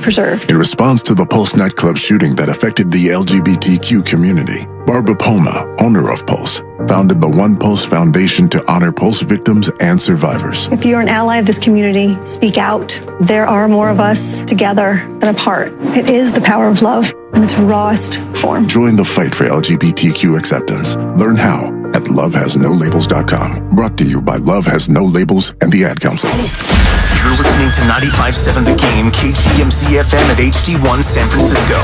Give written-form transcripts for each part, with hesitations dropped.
preserved. In response to the Pulse nightclub shooting that affected the LGBTQ community, Barbara Poma, owner of Pulse, founded the One Pulse Foundation to honor Pulse victims and survivors. If you're an ally of this community, speak out. There are more of us together than apart. It is the power of love in its rawest form. Join the fight for LGBTQ acceptance. Learn how at lovehasnolabels.com. Brought to you by Love Has No Labels and the Ad Council. You're listening to 95.7 The Game, KGMZ FM at HD1 San Francisco.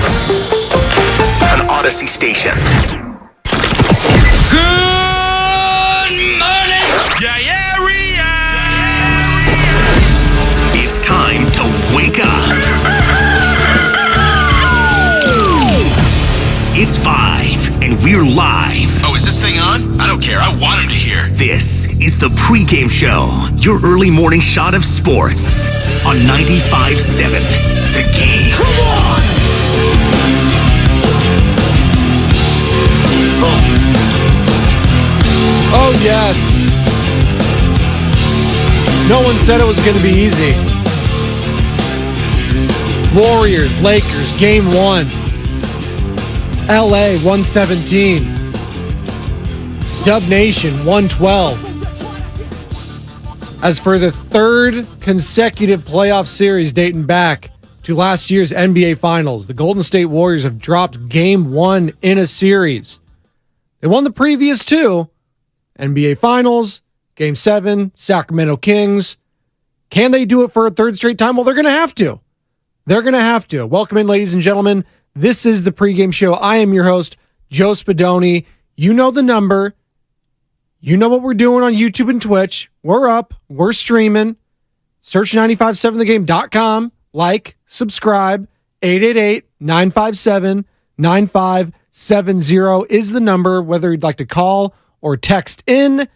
An Odyssey station. Good morning, area. It's time to wake up. It's 5, and we're live. Oh, is this thing on? I don't care. I want him to hear. This is the Pregame Show, your early morning shot of sports on 95.7 The Game. Come on! Oh, yes. No one said it was going to be easy. Warriors, Lakers, Game 1. LA, 117. Dub Nation, 112. As for the third consecutive playoff series dating back to last year's NBA Finals, the Golden State Warriors have dropped Game 1 in a series. They won the previous two. NBA Finals, Game 7, Sacramento Kings. Can they do it for a third straight time? Well, they're going to have to. They're going to have to. Welcome in, ladies and gentlemen. This is the Pregame Show. I am your host, Joe Spadoni. You know the number. You know what we're doing on YouTube and Twitch. We're up. We're streaming. Search 957thegame.com. Like, subscribe. 888-957-9570 is the number, whether you'd like to call or text in.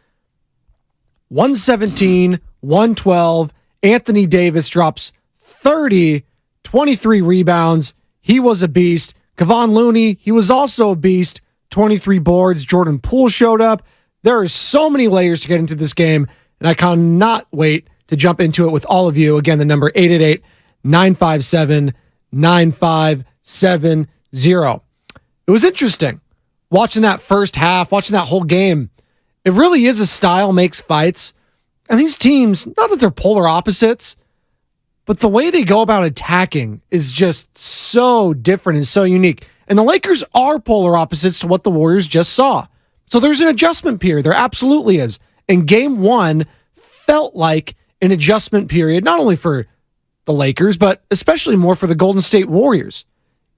117, 112. Anthony Davis drops 30, 23 rebounds. He was a beast. Kevon Looney, he was also a beast. 23 boards. Jordan Poole showed up. There are so many layers to get into this game, and I cannot wait to jump into it with all of you. Again, the number 888-957-9570. It was interesting watching that first half, watching that whole game. It really is a style makes fights. And these teams, not that they're polar opposites, but the way they go about attacking is just so different and so unique. And the Lakers are polar opposites to what the Warriors just saw. So there's an adjustment period. There absolutely is. And Game 1 felt like an adjustment period, not only for the Lakers, but especially more for the Golden State Warriors.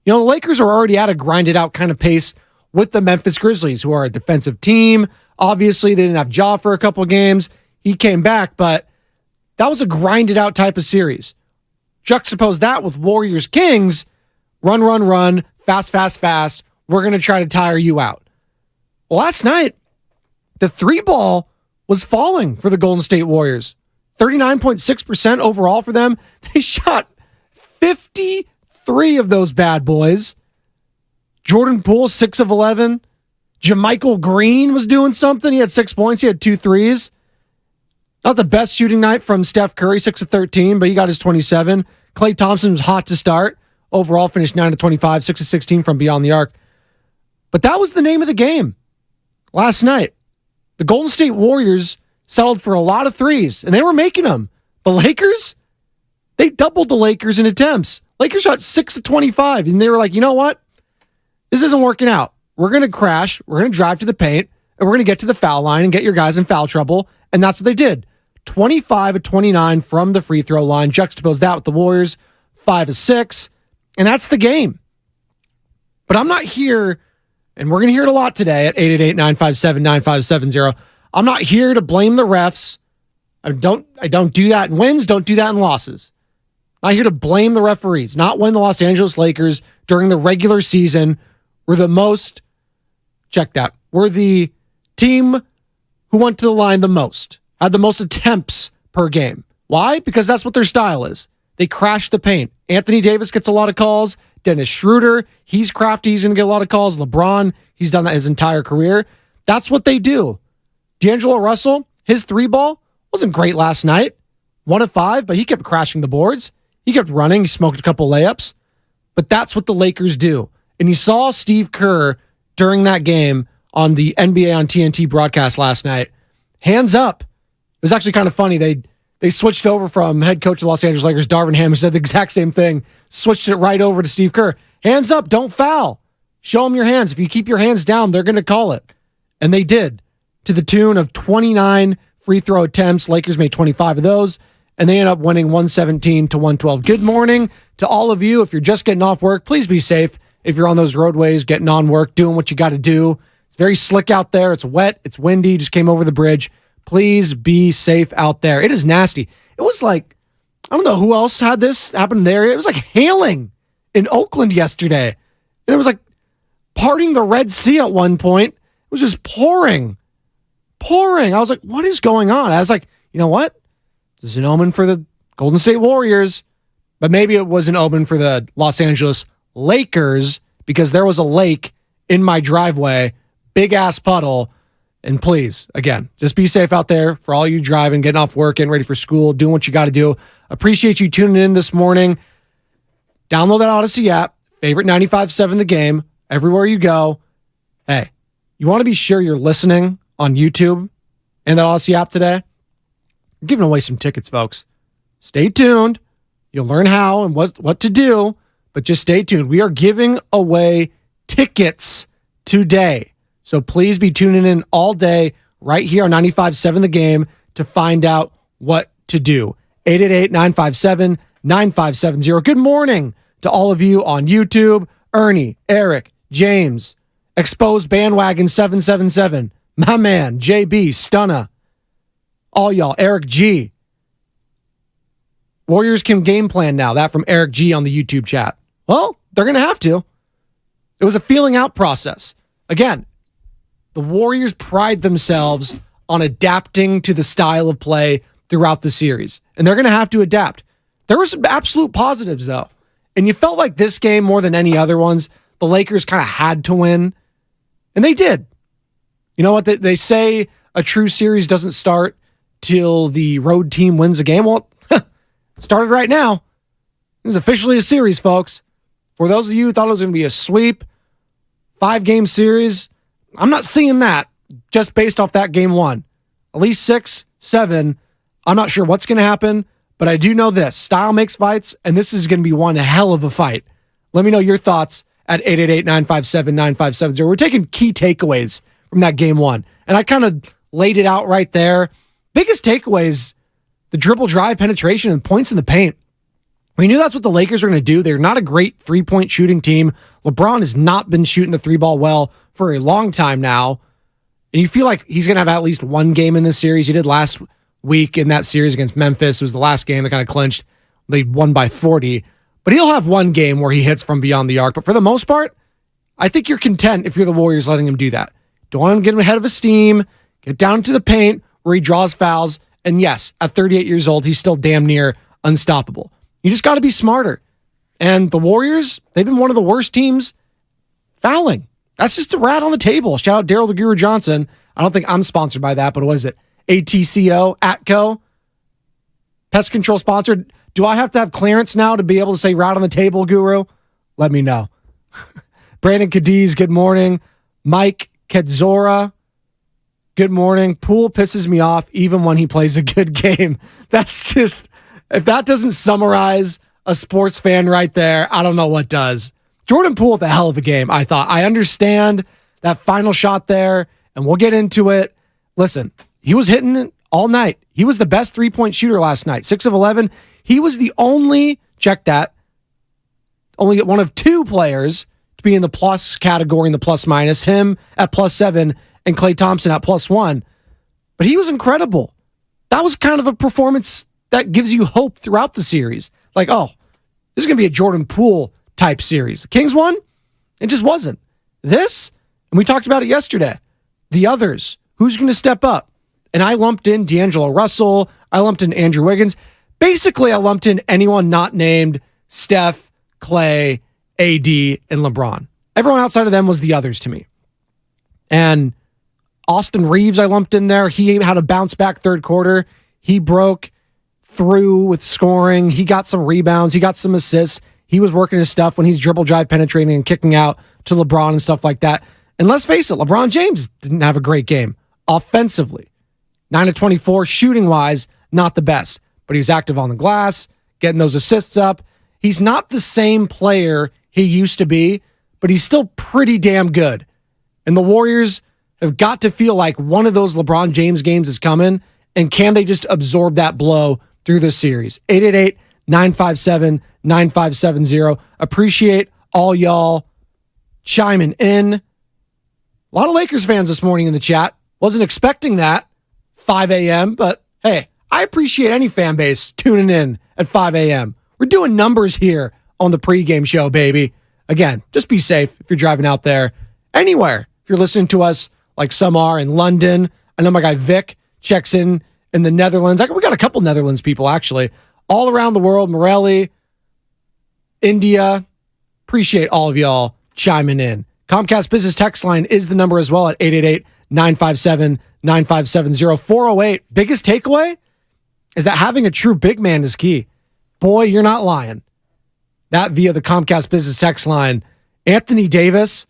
You know, the Lakers are already at a grinded out kind of pace with the Memphis Grizzlies, who are a defensive team. Obviously, they didn't have Ja for a couple of games. He came back, but that was a grinded out type of series. Juxtapose that with Warriors Kings, run, fast. We're going to try to tire you out. Well, last night, the three ball was falling for the Golden State Warriors. 39.6% overall for them. They shot 53 of those bad boys. Jordan Poole, 6 of 11. JaMychal Green was doing something. He had 6 points. He had 2 threes. Not the best shooting night from Steph Curry, 6 of 13, but he got his 27. Klay Thompson was hot to start. Overall, finished 9 of 25, 6 of 16 from beyond the arc. But that was the name of the game last night. The Golden State Warriors settled for a lot of threes, and they were making them. The Lakers, they doubled the Lakers in attempts. Lakers shot 6 of 25, and they were like, you know what? This isn't working out. We're going to crash. We're going to drive to the paint, and we're going to get to the foul line and get your guys in foul trouble. And that's what they did. 25 of 29 from the free throw line. Juxtapose that with the Warriors, 5 of 6. And that's the game. But I'm not here, and we're going to hear it a lot today at 888-957-9570. I'm not here to blame the refs. I don't do that in wins, don't do that in losses. I'm not here to blame the referees. Not when the Los Angeles Lakers, during the regular season, were the most, check that, were the team who went to the line the most, had the most attempts per game. Why? Because that's what their style is. They crash the paint. Anthony Davis gets a lot of calls. Dennis Schroeder, he's crafty. He's going to get a lot of calls. LeBron, he's done that his entire career. That's what they do. D'Angelo Russell, his three ball wasn't great last night. 1 of 5, but he kept crashing the boards. He kept running. He smoked a couple layups. But that's what the Lakers do. And you saw Steve Kerr during that game on the NBA on TNT broadcast last night. Hands up. It was actually kind of funny. They switched over from head coach of the Los Angeles Lakers, Darvin Ham, who said the exact same thing, switched it right over to Steve Kerr. Hands up, don't foul. Show them your hands. If you keep your hands down, they're going to call it. And they did, to the tune of 29 free throw attempts. Lakers made 25 of those, and they ended up winning 117 to 112. Good morning to all of you. If you're just getting off work, please be safe. If you're on those roadways, getting on work, doing what you got to do. It's very slick out there. It's wet. It's windy. Just came over the bridge. Please be safe out there. It is nasty. It was like, I don't know who else had this happen in the area. It was like hailing in Oakland yesterday. And it was like parting the Red Sea at one point. It was just pouring. I was like, what is going on? I was like, you know what? This is an omen for the Golden State Warriors. But maybe it was an omen for the Los Angeles Lakers because there was a lake in my driveway, big ass puddle. And please, again, just be safe out there for all you driving, getting off work, getting ready for school, doing what you got to do. Appreciate you tuning in this morning. Download that Odyssey app, favorite 95.7 The Game, everywhere you go. Hey, you want to be sure you're listening on YouTube and that Odyssey app today? We're giving away some tickets, folks. Stay tuned. You'll learn how and what to do, but just stay tuned. We are giving away tickets today. So please be tuning in all day right here on 95.7 The Game to find out what to do. 888-957-9570. Good morning to all of you on YouTube. Ernie, Eric, James, Exposed Bandwagon 777, my man, JB, Stunna, all y'all, Eric G. Warriors can game plan now. That from Eric G on the YouTube chat. Well, they're going to have to. It was a feeling out process. Again, the Warriors pride themselves on adapting to the style of play throughout the series, and they're going to have to adapt. There were some absolute positives, though, and you felt like this game, more than any other ones, the Lakers kind of had to win, and they did. You know what? They say a true series doesn't start till the road team wins a game. Well, it started right now. This is officially a series, folks. For those of you who thought it was going to be a sweep, 5-game series, I'm not seeing that just based off that game one. At least 6, 7. I'm not sure what's going to happen, but I do know this. Style makes fights, and this is going to be one hell of a fight. Let me know your thoughts at 888-957-9570. We're taking key takeaways from that game one, and I kind of laid it out right there. Biggest takeaways, the dribble drive penetration and points in the paint. We knew that's what the Lakers were going to do. They're not a great three-point shooting team. LeBron has not been shooting the three ball well for a long time now. And you feel like he's going to have at least one game in this series. He did last week in that series against Memphis. It was the last game that kind of clinched. They won by 40. But he'll have one game where he hits from beyond the arc. But for the most part, I think you're content if you're the Warriors letting him do that. Don't want him to get him ahead of his steam, get down to the paint where he draws fouls. And yes, at 38 years old, he's still damn near unstoppable. You just got to be smarter. And the Warriors, they've been one of the worst teams fouling. That's just a rat on the table. Shout out Daryl the Guru Johnson. I don't think I'm sponsored by that, but what is it? ATCO, ATCO, pest control sponsored. Do I have to have clearance now to be able to say rat on the table, Guru? Let me know. Brandon Cadiz, good morning. Mike Kedzora, good morning. Poole pisses me off even when he plays a good game. That's just, if that doesn't summarize a sports fan right there, I don't know what does. Jordan Poole with a hell of a game, I thought. I understand that final shot there, and we'll get into it. Listen, he was hitting it all night. He was the best three-point shooter last night, 6 of 11. He was the only, check that, only one of 2 players to be in the plus category, in the plus-minus, him at +7 and Klay Thompson at +1. But he was incredible. That was kind of a performance that gives you hope throughout the series. Like, oh, this is going to be a Jordan Poole type series. The Kings won. It just wasn't. This, and we talked about it yesterday, the others, who's going to step up? And I lumped in D'Angelo Russell. I lumped in Andrew Wiggins. Basically, I lumped in anyone not named Steph, Klay, AD, and LeBron. Everyone outside of them was the others to me. And Austin Reeves, I lumped in there. He had a bounce back third quarter. He broke through with scoring. He got some rebounds. He got some assists. He was working his stuff when he's dribble drive penetrating and kicking out to LeBron and stuff like that. And let's face it, LeBron James didn't have a great game offensively. 9 of 24 shooting wise, not the best, but he was active on the glass, getting those assists up. He's not the same player he used to be, but he's still pretty damn good. And the Warriors have got to feel like one of those LeBron James games is coming, and can they just absorb that blow through this series? 888-957-9570. Appreciate all y'all chiming in. A lot of Lakers fans this morning in the chat. Wasn't expecting that, 5 a.m., but hey, I appreciate any fan base tuning in at 5 a.m. We're doing numbers here on the pregame show, baby. Again, just be safe if you're driving out there. Anywhere, if you're listening to us like some are in London. I know my guy Vic checks in the Netherlands. We got a couple Netherlands people, actually. All around the world, Morelli, India. Appreciate all of y'all chiming in. Comcast Business Text line is the number as well at 888-957-9570. 408. Biggest takeaway is that having a true big man is key. Boy, you're not lying. That via the Comcast Business Text line. Anthony Davis,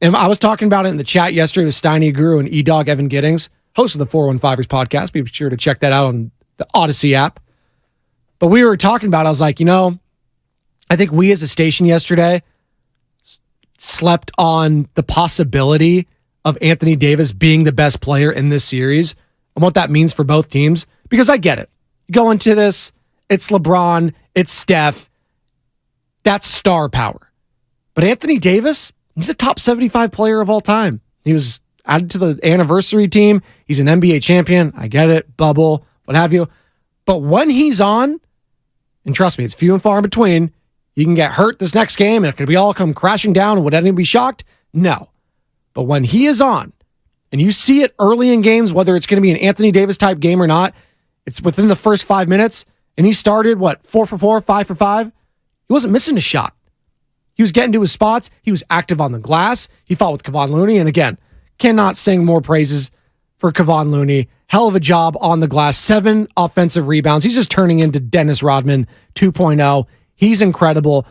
and I was talking about it in the chat yesterday with Steiny Guru and E-Dog Evan Giddings, host of the 415ers podcast. Be sure to check that out on the Odyssey app. But we were talking about, I was like, I think we as a station yesterday slept on the possibility of Anthony Davis being the best player in this series and what that means for both teams. Because I get it. You go into this, it's LeBron, it's Steph. That's star power. But Anthony Davis, he's a top 75 player of all time. He was added to the anniversary team. He's an NBA champion. I get it. Bubble, what have you. But when he's on, and trust me, it's few and far in between, you can get hurt this next game and it could be all come crashing down and would anyone be shocked? No. But when he is on, and you see it early in games, whether it's going to be an Anthony Davis type game or not, it's within the first 5 minutes, and he started, 4 for 4, 5 for 5? He wasn't missing a shot. He was getting to his spots. He was active on the glass. He fought with Kevon Looney. And again, cannot sing more praises for Kevon Looney. Hell of a job on the glass. 7 offensive rebounds. He's just turning into Dennis Rodman 2.0. He's incredible.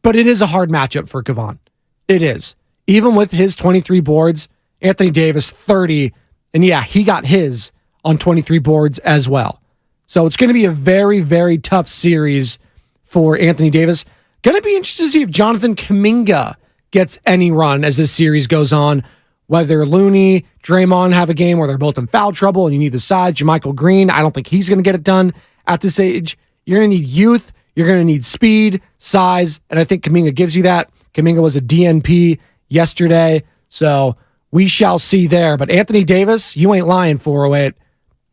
But it is a hard matchup for Kevon. It is. Even with his 23 boards, Anthony Davis 30. And yeah, he got his on 23 boards as well. So it's going to be a very, very tough series for Anthony Davis. Going to be interested to see if Jonathan Kuminga gets any run as this series goes on. Whether Looney, Draymond have a game where they're both in foul trouble and you need the size. Jermichael Green, I don't think he's going to get it done at this age. You're going to need youth. You're going to need speed, size, and I think Kuminga gives you that. Kuminga was a DNP yesterday, so we shall see there. But Anthony Davis, you ain't lying, 408.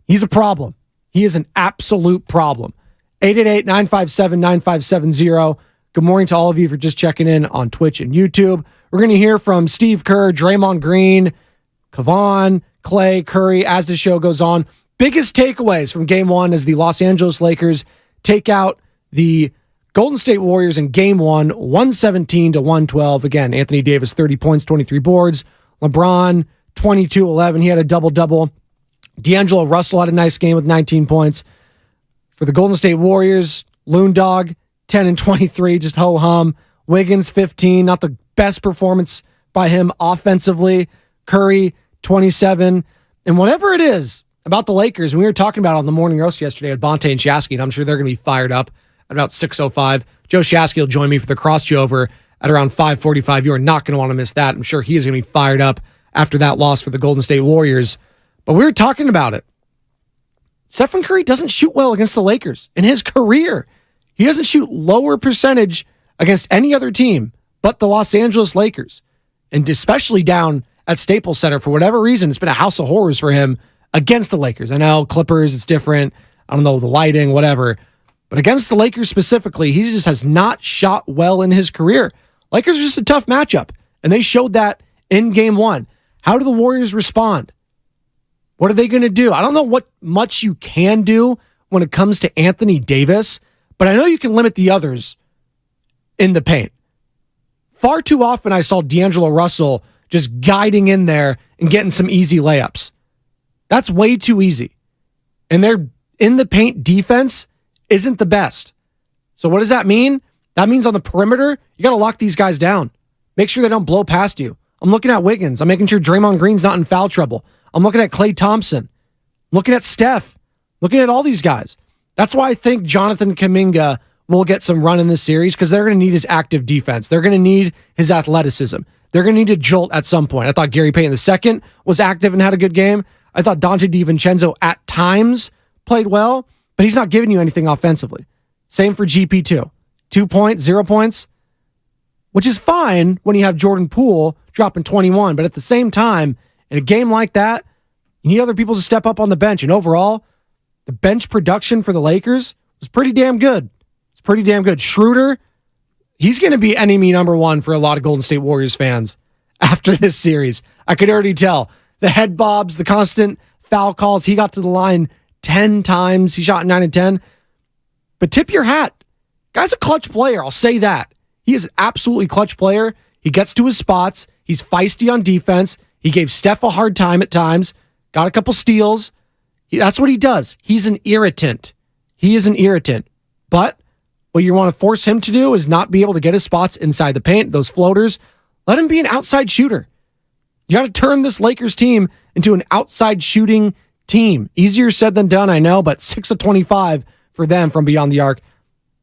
He's a problem. He is an absolute problem. 888-957-9570. Good morning to all of you for just checking in on Twitch and YouTube. We're going to hear from Steve Kerr, Draymond Green, Kevon, Clay, Curry as the show goes on. Biggest takeaways from Game 1 as the Los Angeles Lakers take out the Golden State Warriors in Game 1, 117-112. Again, Anthony Davis, 30 points, 23 boards. LeBron, 22-11. He had a double-double. D'Angelo Russell had a nice game with 19 points. For the Golden State Warriors, Loon Dog, 10 and 23, just ho-hum. Wiggins, 15, not the best performance by him offensively. Curry, 27. And whatever it is about the Lakers, and we were talking about it on the morning roast yesterday with Bonte and Shasky, and I'm sure they're going to be fired up at about 6:05. Joe Shasky will join me for the crossover at around 5:45. You are not going to want to miss that. I'm sure he is going to be fired up after that loss for the Golden State Warriors. But we were talking about it. Stephen Curry doesn't shoot well against the Lakers in his career. He doesn't shoot lower percentage against any other team but the Los Angeles Lakers. And especially down at Staples Center, for whatever reason, it's been a house of horrors for him against the Lakers. I know Clippers, it's different. I don't know, the lighting, whatever. But against the Lakers specifically, he just has not shot well in his career. Lakers are just a tough matchup, and they showed that in Game 1. How do the Warriors respond? What are they going to do? I don't know what much you can do when it comes to Anthony Davis, but I know you can limit the others in the paint. Far too often I saw D'Angelo Russell just guiding in there and getting some easy layups. That's way too easy. And they're in the paint defense isn't the best. So what does that mean? That means on the perimeter, you got to lock these guys down. Make sure they don't blow past you. I'm looking at Wiggins. I'm making sure Draymond Green's not in foul trouble. I'm looking at Klay Thompson. I'm looking at Steph. Looking at all these guys. That's why I think Jonathan Kuminga will get some run in this series, because they're going to need his active defense. They're going to need his athleticism. They're going to need a jolt at some point. I thought Gary Payton II was active and had a good game. I thought Dante DiVincenzo at times played well, but he's not giving you anything offensively. Same for GP2. 2 points, 0 points, which is fine when you have Jordan Poole dropping 21. But at the same time, in a game like that, you need other people to step up on the bench. And overall, the bench production for the Lakers was pretty damn good. It's pretty damn good. Schroeder, he's going to be enemy number one for a lot of Golden State Warriors fans after this series. I could already tell. The head bobs, the constant foul calls. He got to the line 10 times. He shot 9 and 10. But tip your hat. Guy's a clutch player. I'll say that. He is an absolutely clutch player. He gets to his spots. He's feisty on defense. He gave Steph a hard time at times. Got a couple steals. That's what he does. He's an irritant. He is an irritant. But what you want to force him to do is not be able to get his spots inside the paint, those floaters. Let him be an outside shooter. You got to turn this Lakers team into an outside shooting team. Easier said than done, I know, but 6 of 25 for them from beyond the arc.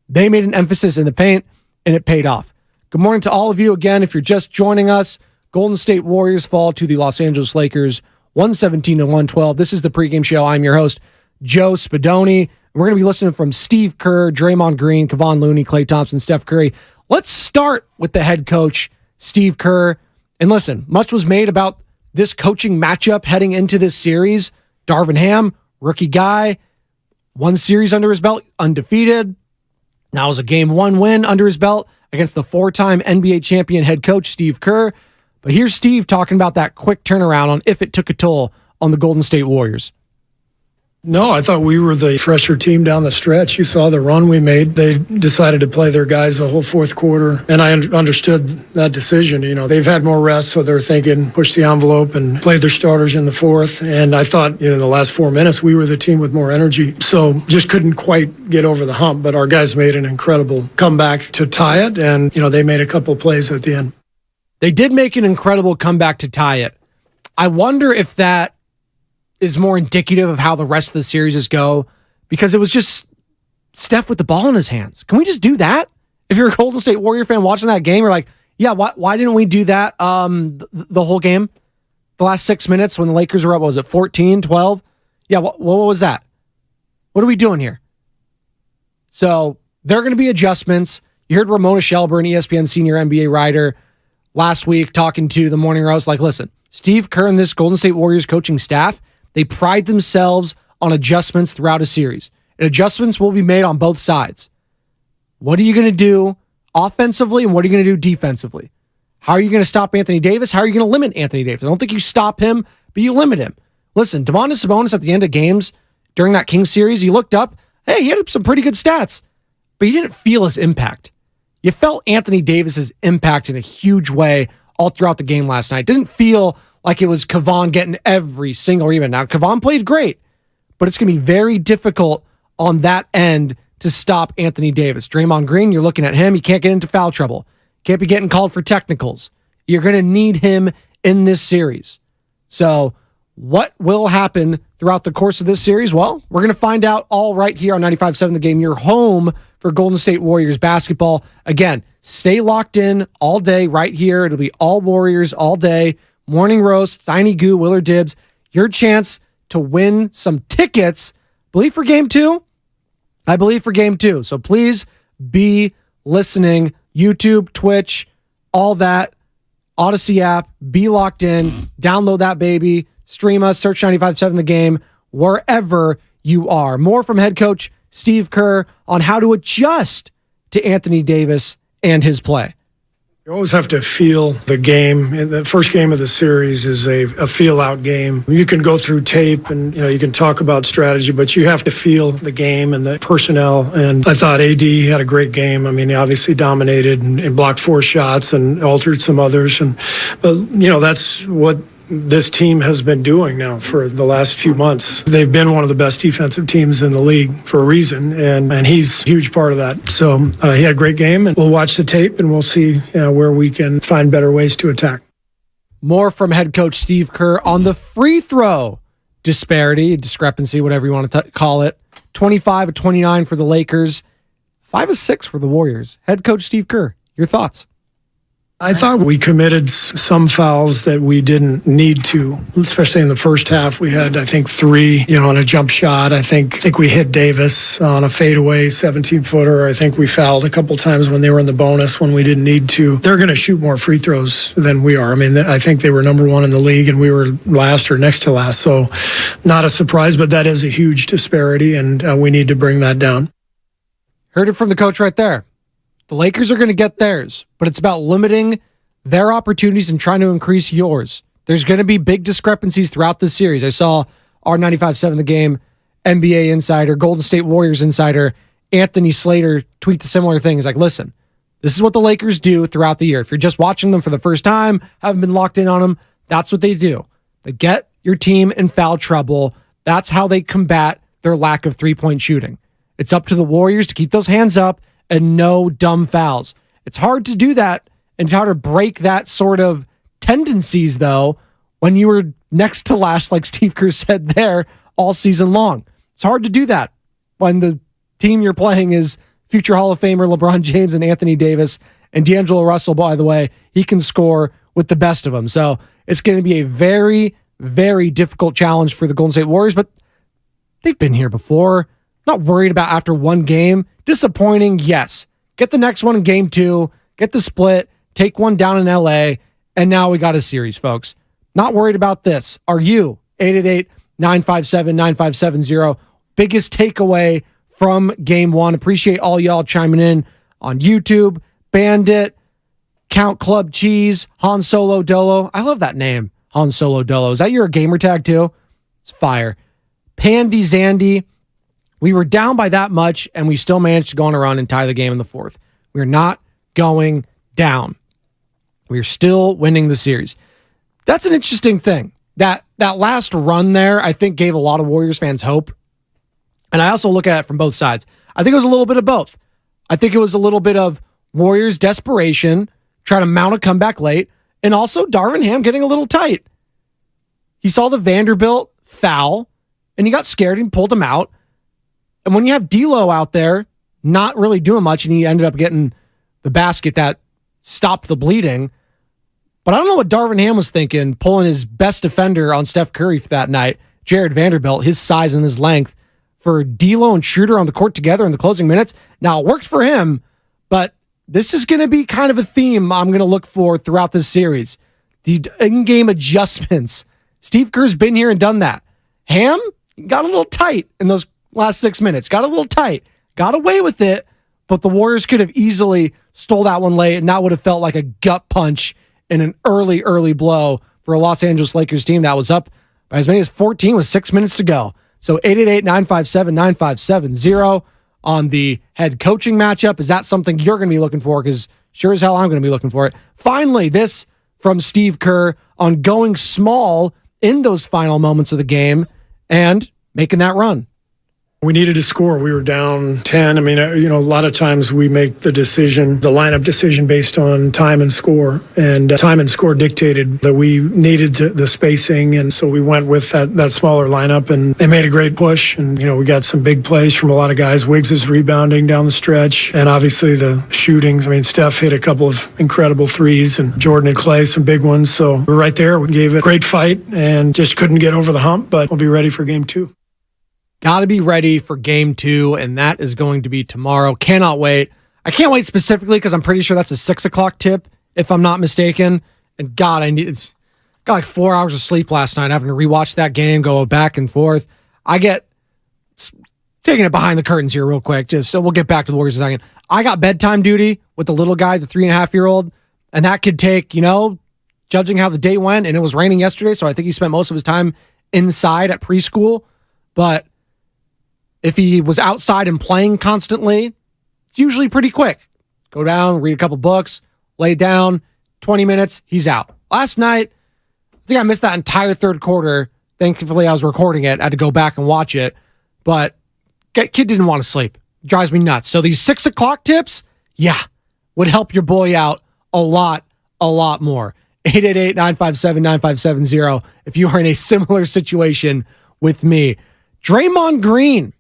They made an emphasis in the paint, and it paid off. Good morning to all of you. Again, if you're just joining us, Golden State Warriors fall to the Los Angeles Lakers 117-112. This is the pregame show. I'm your host, Joe Spadoni. We're going to be listening from Steve Kerr, Draymond Green, Kevon Looney, Klay Thompson, Steph Curry. Let's start with the head coach, Steve Kerr. And listen, much was made about this coaching matchup heading into this series. Darvin Ham, rookie guy, one series under his belt, undefeated. Now it was a game 1 win under his belt against the 4-time NBA champion head coach, Steve Kerr. But here's Steve talking about that quick turnaround on if it took a toll on the Golden State Warriors. No, I thought we were the fresher team down the stretch. You saw the run we made. They decided to play their guys the whole fourth quarter, and I understood that decision. You know, they've had more rest, so they're thinking push the envelope and play their starters in the fourth. And I thought, the last 4 minutes, we were the team with more energy. So just couldn't quite get over the hump, but our guys made an incredible comeback to tie it, and, they made a couple plays at the end. They did make an incredible comeback to tie it. I wonder if that is more indicative of how the rest of the series go, because it was just Steph with the ball in his hands. Can we just do that? If you're a Golden State Warrior fan watching that game, you're like, yeah, why didn't we do that the whole game? The last 6 minutes when the Lakers were up, what was it, 14, 12? Yeah, what was that? What are we doing here? So there are going to be adjustments. You heard Ramona Shelburne, ESPN senior NBA writer, last week talking to the Morning Roast, like, listen, Steve Kerr and this Golden State Warriors coaching staff, they pride themselves on adjustments throughout a series. And adjustments will be made on both sides. What are you going to do offensively, and what are you going to do defensively? How are you going to stop Anthony Davis? How are you going to limit Anthony Davis? I don't think you stop him, but you limit him. Listen, Domantas Sabonis at the end of games during that Kings series, you looked up, hey, he had some pretty good stats, but you didn't feel his impact. You felt Anthony Davis's impact in a huge way all throughout the game last night. It didn't feel like it was Kevon getting every single rebound. Now, Kevon played great, but it's going to be very difficult on that end to stop Anthony Davis. Draymond Green, you're looking at him. He can't get into foul trouble. Can't be getting called for technicals. You're going to need him in this series. So what will happen throughout the course of this series? Well, we're going to find out all right here on 95.7 The Game, your home for Golden State Warriors basketball. Again, stay locked in all day right here. It'll be all Warriors all day. Morning Roast, Tiny Goo, Willard Dibbs. Your chance to win some tickets. Believe for game 2? I believe for game 2. So please be listening. YouTube, Twitch, all that. Odyssey app. Be locked in. Download that baby. Stream us. Search 95.7 The Game wherever you are. More from head coach Steve Kerr on how to adjust to Anthony Davis and his play. You always have to feel the game. The first game of the series is a feel-out game. You can go through tape and you can talk about strategy, but you have to feel the game and the personnel. And I thought AD had a great game. I mean, he obviously dominated and blocked 4 shots and altered some others. But that's what this team has been doing now for the last few months. They've been one of the best defensive teams in the league for a reason, and he's a huge part of that. So he had a great game, and we'll watch the tape, and we'll see where we can find better ways to attack. More from head coach Steve Kerr on the free throw discrepancy, whatever you want to call it. 25 of 29 for the Lakers, 5 of 6 for the Warriors. Head coach Steve Kerr, your thoughts? I thought we committed some fouls that we didn't need to, especially in the first half. We had, I think, 3, on a jump shot. I think we hit Davis on a fadeaway 17-footer. I think we fouled a couple times when they were in the bonus when we didn't need to. They're going to shoot more free throws than we are. I mean, I think they were number 1 in the league, and we were last or next to last. So not a surprise, but that is a huge disparity, and we need to bring that down. Heard it from the coach right there. The Lakers are going to get theirs, but it's about limiting their opportunities and trying to increase yours. There's going to be big discrepancies throughout this series. I saw our 95.7 The Game NBA insider, Golden State Warriors insider, Anthony Slater tweet the similar things. Like, listen, this is what the Lakers do throughout the year. If you're just watching them for the first time, haven't been locked in on them, that's what they do. They get your team in foul trouble. That's how they combat their lack of three-point shooting. It's up to the Warriors to keep those hands up and no dumb fouls. It's hard to do that and how to break that sort of tendencies, though, when you were next to last, like Steve Kerr said there, all season long. It's hard to do that when the team you're playing is future Hall of Famer LeBron James and Anthony Davis, and D'Angelo Russell, by the way, he can score with the best of them. So it's going to be a very, very difficult challenge for the Golden State Warriors, but they've been here before. Not worried about after one game. Disappointing, yes. Get the next one in game 2. Get the split. Take one down in LA. And now we got a series, folks. Not worried about this. Are you? 888-957-9570. Biggest takeaway from game 1. Appreciate all y'all chiming in on YouTube. Bandit, Count Club Cheese, Han Solo Dolo. I love that name, Han Solo Dolo. Is that your gamer tag too? It's fire. Pandy Zandy. We were down by that much, and we still managed to go on a run and tie the game in the 4th. We're not going down. We're still winning the series. That's an interesting thing. That last run there, I think, gave a lot of Warriors fans hope. And I also look at it from both sides. I think it was a little bit of both. I think it was a little bit of Warriors desperation, trying to mount a comeback late, and also Darvin Ham getting a little tight. He saw the Vanderbilt foul, and he got scared and pulled him out. And when you have D'Lo out there not really doing much, and he ended up getting the basket that stopped the bleeding, but I don't know what Darvin Ham was thinking, pulling his best defender on Steph Curry for that night, Jared Vanderbilt, his size and his length, for D'Lo and Schroeder on the court together in the closing minutes. Now, it worked for him, but this is going to be kind of a theme I'm going to look for throughout this series. The in-game adjustments. Steve Kerr's been here and done that. Ham got a little tight in those last 6 minutes. Got a little tight. Got away with it, but the Warriors could have easily stole that one late, and that would have felt like a gut punch and an early blow for a Los Angeles Lakers team that was up by as many as 14 with 6 minutes to go. So 888-957-9570 on the head coaching matchup. Is that something you're going to be looking for? Because sure as hell I'm going to be looking for it. Finally, this from Steve Kerr on going small in those final moments of the game and making that run. We needed to score. We were down 10. I mean, a lot of times we make the lineup decision based on time and score. And time and score dictated that we needed the spacing. And so we went with that smaller lineup, and they made a great push. And, we got some big plays from a lot of guys. Wiggs is rebounding down the stretch. And obviously the shootings. I mean, Steph hit a couple of incredible threes, and Jordan and Clay, some big ones. So we're right there. We gave it a great fight and just couldn't get over the hump, but we'll be ready for game 2. Got to be ready for game 2, and that is going to be tomorrow. Cannot wait. I can't wait specifically because I'm pretty sure that's a 6 o'clock tip, if I'm not mistaken. And God, got like 4 hours of sleep last night having to rewatch that game, go back and forth. I get taking it behind the curtains here real quick. We'll get back to the Warriors in a second. I got bedtime duty with the little guy, the 3.5-year-old, and that could take, judging how the day went, and it was raining yesterday, so I think he spent most of his time inside at preschool. But if he was outside and playing constantly, it's usually pretty quick. Go down, read a couple books, lay down, 20 minutes, he's out. Last night, think I missed that entire third quarter. Thankfully, I was recording it. I had to go back and watch it. But kid didn't want to sleep. Drives me nuts. So these 6 o'clock tips, would help your boy out a lot more. 888-957-9570 if you are in a similar situation with me. Draymond Green.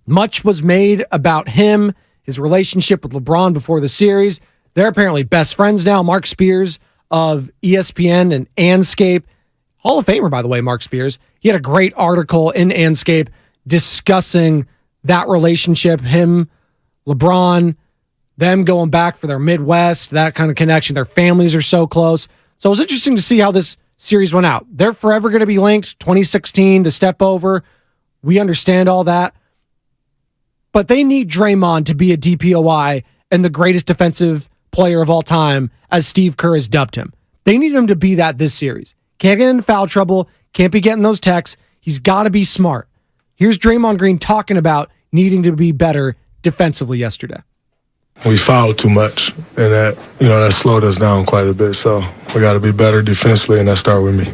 Much was made about him, his relationship with LeBron before the series. They're apparently best friends now. Mark Spears of ESPN and Anscape, Hall of Famer, by the way, Mark Spears. He had a great article in Anscape discussing that relationship, him, LeBron, them going back for their Midwest, that kind of connection. Their families are so close. So it was interesting to see how this series went out. They're forever going to be linked. 2016, the step over. We understand all that. But they need Draymond to be a DPOY and the greatest defensive player of all time, as Steve Kerr has dubbed him. They need him to be that this series. Can't get into foul trouble. Can't be getting those texts. He's got to be smart. Here's Draymond Green talking about needing to be better defensively yesterday. We fouled too much, and that slowed us down quite a bit. So we got to be better defensively, and that starts with me.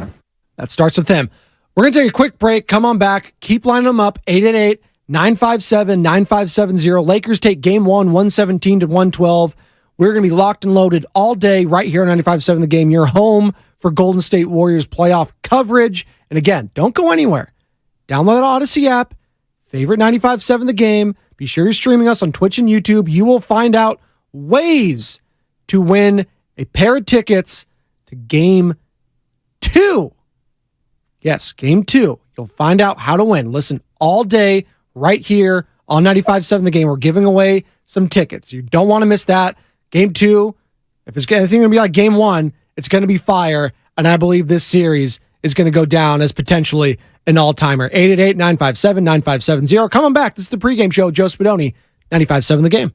That starts with him. We're going to take a quick break. Come on back. Keep lining them up. 888-957-9570. Lakers take game 1, 117-112. We're going to be locked and loaded all day right here on 95.7 The Game. You're home for Golden State Warriors playoff coverage. And again, don't go anywhere. Download the Odyssey app. Favorite 95.7 The Game. Be sure you're streaming us on Twitch and YouTube. You will find out ways to win a pair of tickets to Game 2. Yes, Game 2. You'll find out how to win. Listen all day right here on 95.7 The Game. We're giving away some tickets. You don't want to miss that. Game 2, if it's anything going to be like Game 1, it's going to be fire. And I believe this series is going to go down as potentially an all-timer. 888-957-9570. Come on back. This is the pregame show. Joe Spadoni, 95.7 The Game.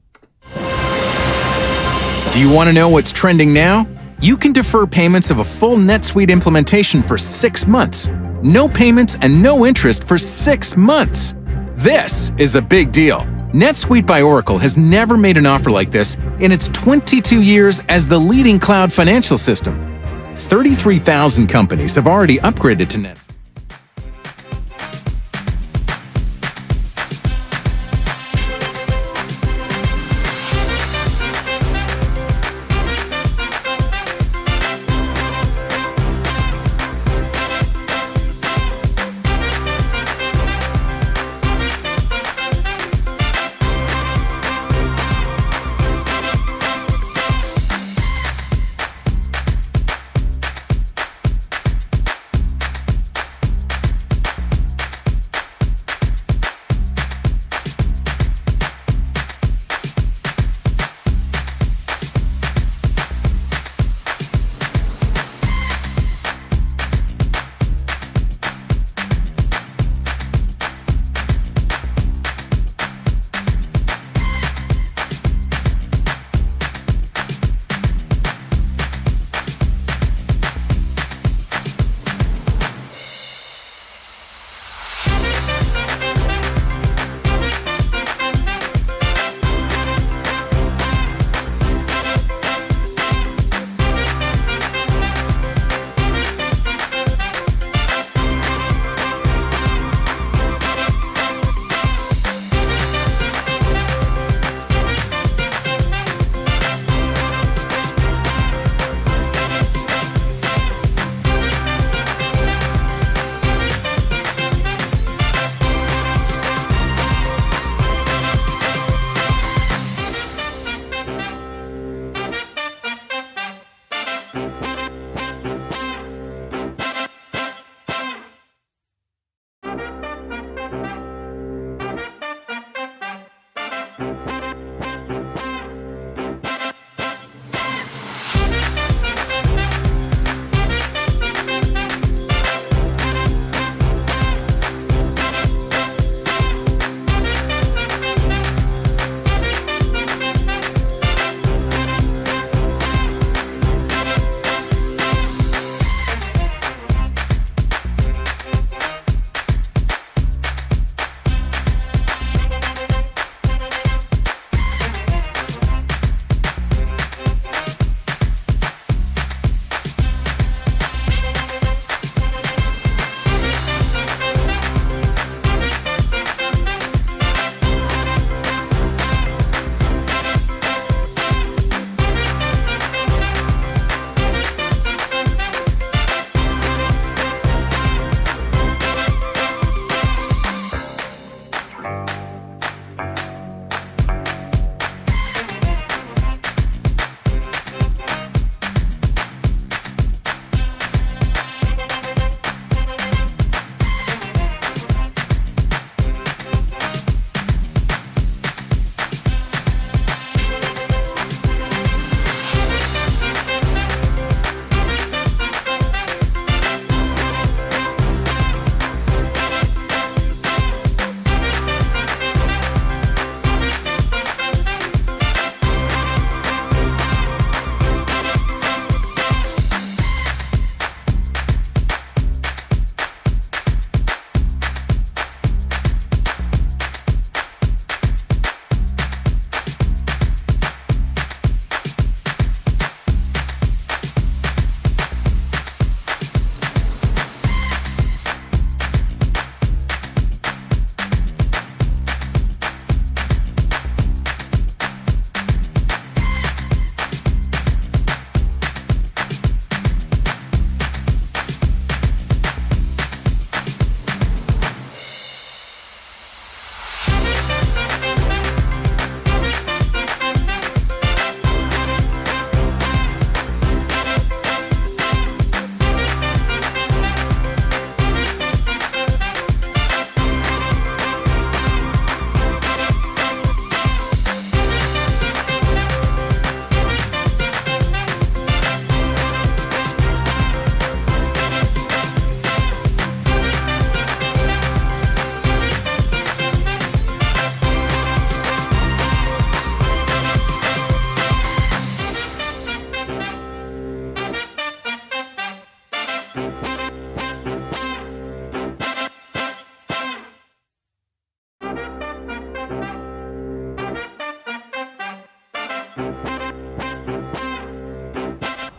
Do you want to know what's trending now? You can defer payments of a full NetSuite implementation for 6 months. No payments and no interest for 6 months. This is a big deal. NetSuite by Oracle has never made an offer like this in its 22 years as the leading cloud financial system. 33,000 companies have already upgraded to NetSuite.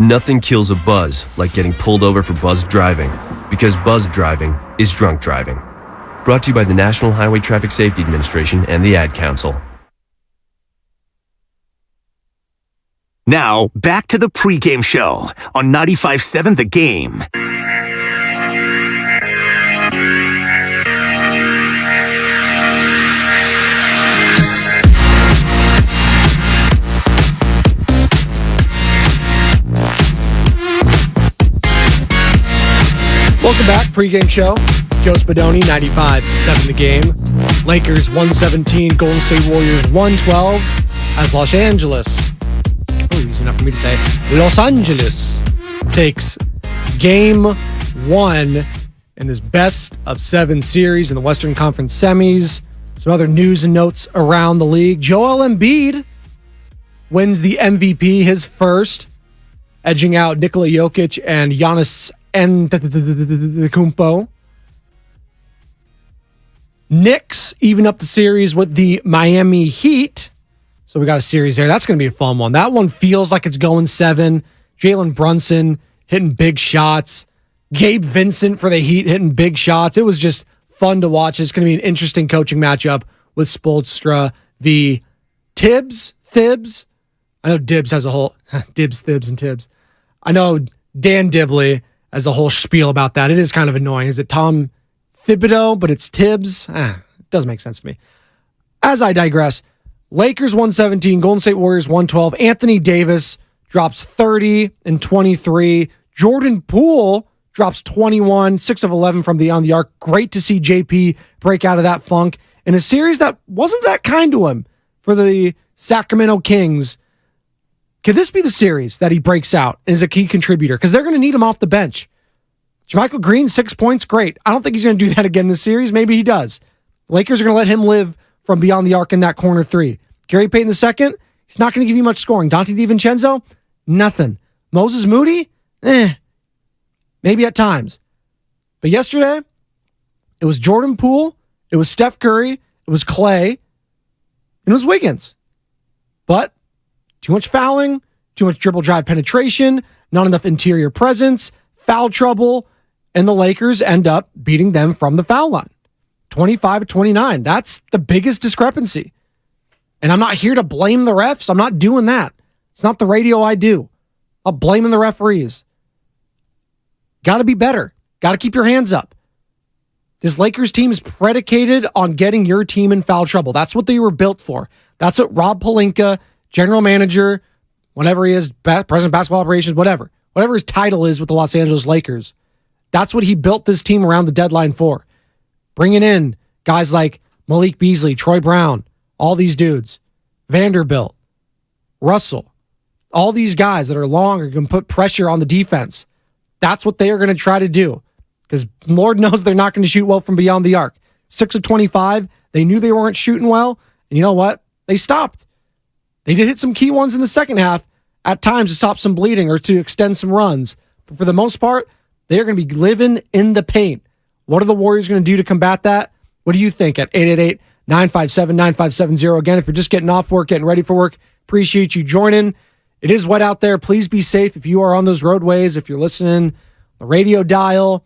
Nothing kills a buzz like getting pulled over for buzz driving, because buzz driving is drunk driving. Brought to you by the National Highway Traffic Safety Administration and the Ad Council. Now, back to the pregame show on 95.7 The Game. Welcome back, pregame show. Joe Spadoni, 95.7 The Game. Lakers 117, Golden State Warriors 112. As Los Angeles, easy enough for me to say, Los Angeles takes game 1 in this best of 7 series in the Western Conference semis. Some other news and notes around the league. Joel Embiid wins the MVP, his first, edging out Nikola Jokic and Giannis Antetokounmpo. Knicks even up the series with the Miami Heat. So we got a series there. That's going to be a fun one. That one feels like it's going 7. Jalen Brunson hitting big shots. Gabe Vincent for the Heat hitting big shots. It was just fun to watch. It's going to be an interesting coaching matchup with Spoelstra v. Thibs. I know Dibs has a whole... Dibs, Thibs, and Tibbs. I know Dan Dibley has a whole spiel about that. It is kind of annoying. Is it Tom Thibodeau, but it's Tibbs? It doesn't make sense to me. As I digress, Lakers 117, Golden State Warriors 112. Anthony Davis drops 30 and 23. Jordan Poole drops 21, 6 of 11 from beyond the arc. Great to see JP break out of that funk in a series that wasn't that kind to him for the Sacramento Kings. Could this be the series that he breaks out and is a key contributor? Because they're going to need him off the bench. JaMychal Green, 6 points, great. I don't think he's going to do that again this series. Maybe he does. The Lakers are going to let him live from beyond the arc in that corner 3. Gary Payton II, he's not going to give you much scoring. Dante DiVincenzo, nothing. Moses Moody, maybe at times. But yesterday, it was Jordan Poole, it was Steph Curry, it was Clay, and it was Wiggins. But too much fouling, too much dribble drive penetration, not enough interior presence, foul trouble, and the Lakers end up beating them from the foul line. 25-29. That's the biggest discrepancy. And I'm not here to blame the refs. I'm not doing that. It's not the radio I do. I'm blaming the referees. Got to be better. Got to keep your hands up. This Lakers team is predicated on getting your team in foul trouble. That's what they were built for. That's what Rob Pelinka, general manager, whatever he is, president of basketball operations, whatever his title is with the Los Angeles Lakers, that's what he built this team around the deadline for. Bringing in guys like Malik Beasley, Troy Brown, all these dudes, Vanderbilt, Russell, all these guys that are long or can put pressure on the defense. That's what they are going to try to do, because Lord knows they're not going to shoot well from beyond the arc. 6 of 25, they knew they weren't shooting well, and you know what? They stopped. They did hit some key ones in the second half at times to stop some bleeding or to extend some runs. But for the most part, they are going to be living in the paint. What are the Warriors going to do to combat that? What do you think at 888-957-9570? Again, if you're just getting off work, getting ready for work, appreciate you joining. It is wet out there. Please be safe if you are on those roadways. If you're listening, the radio dial,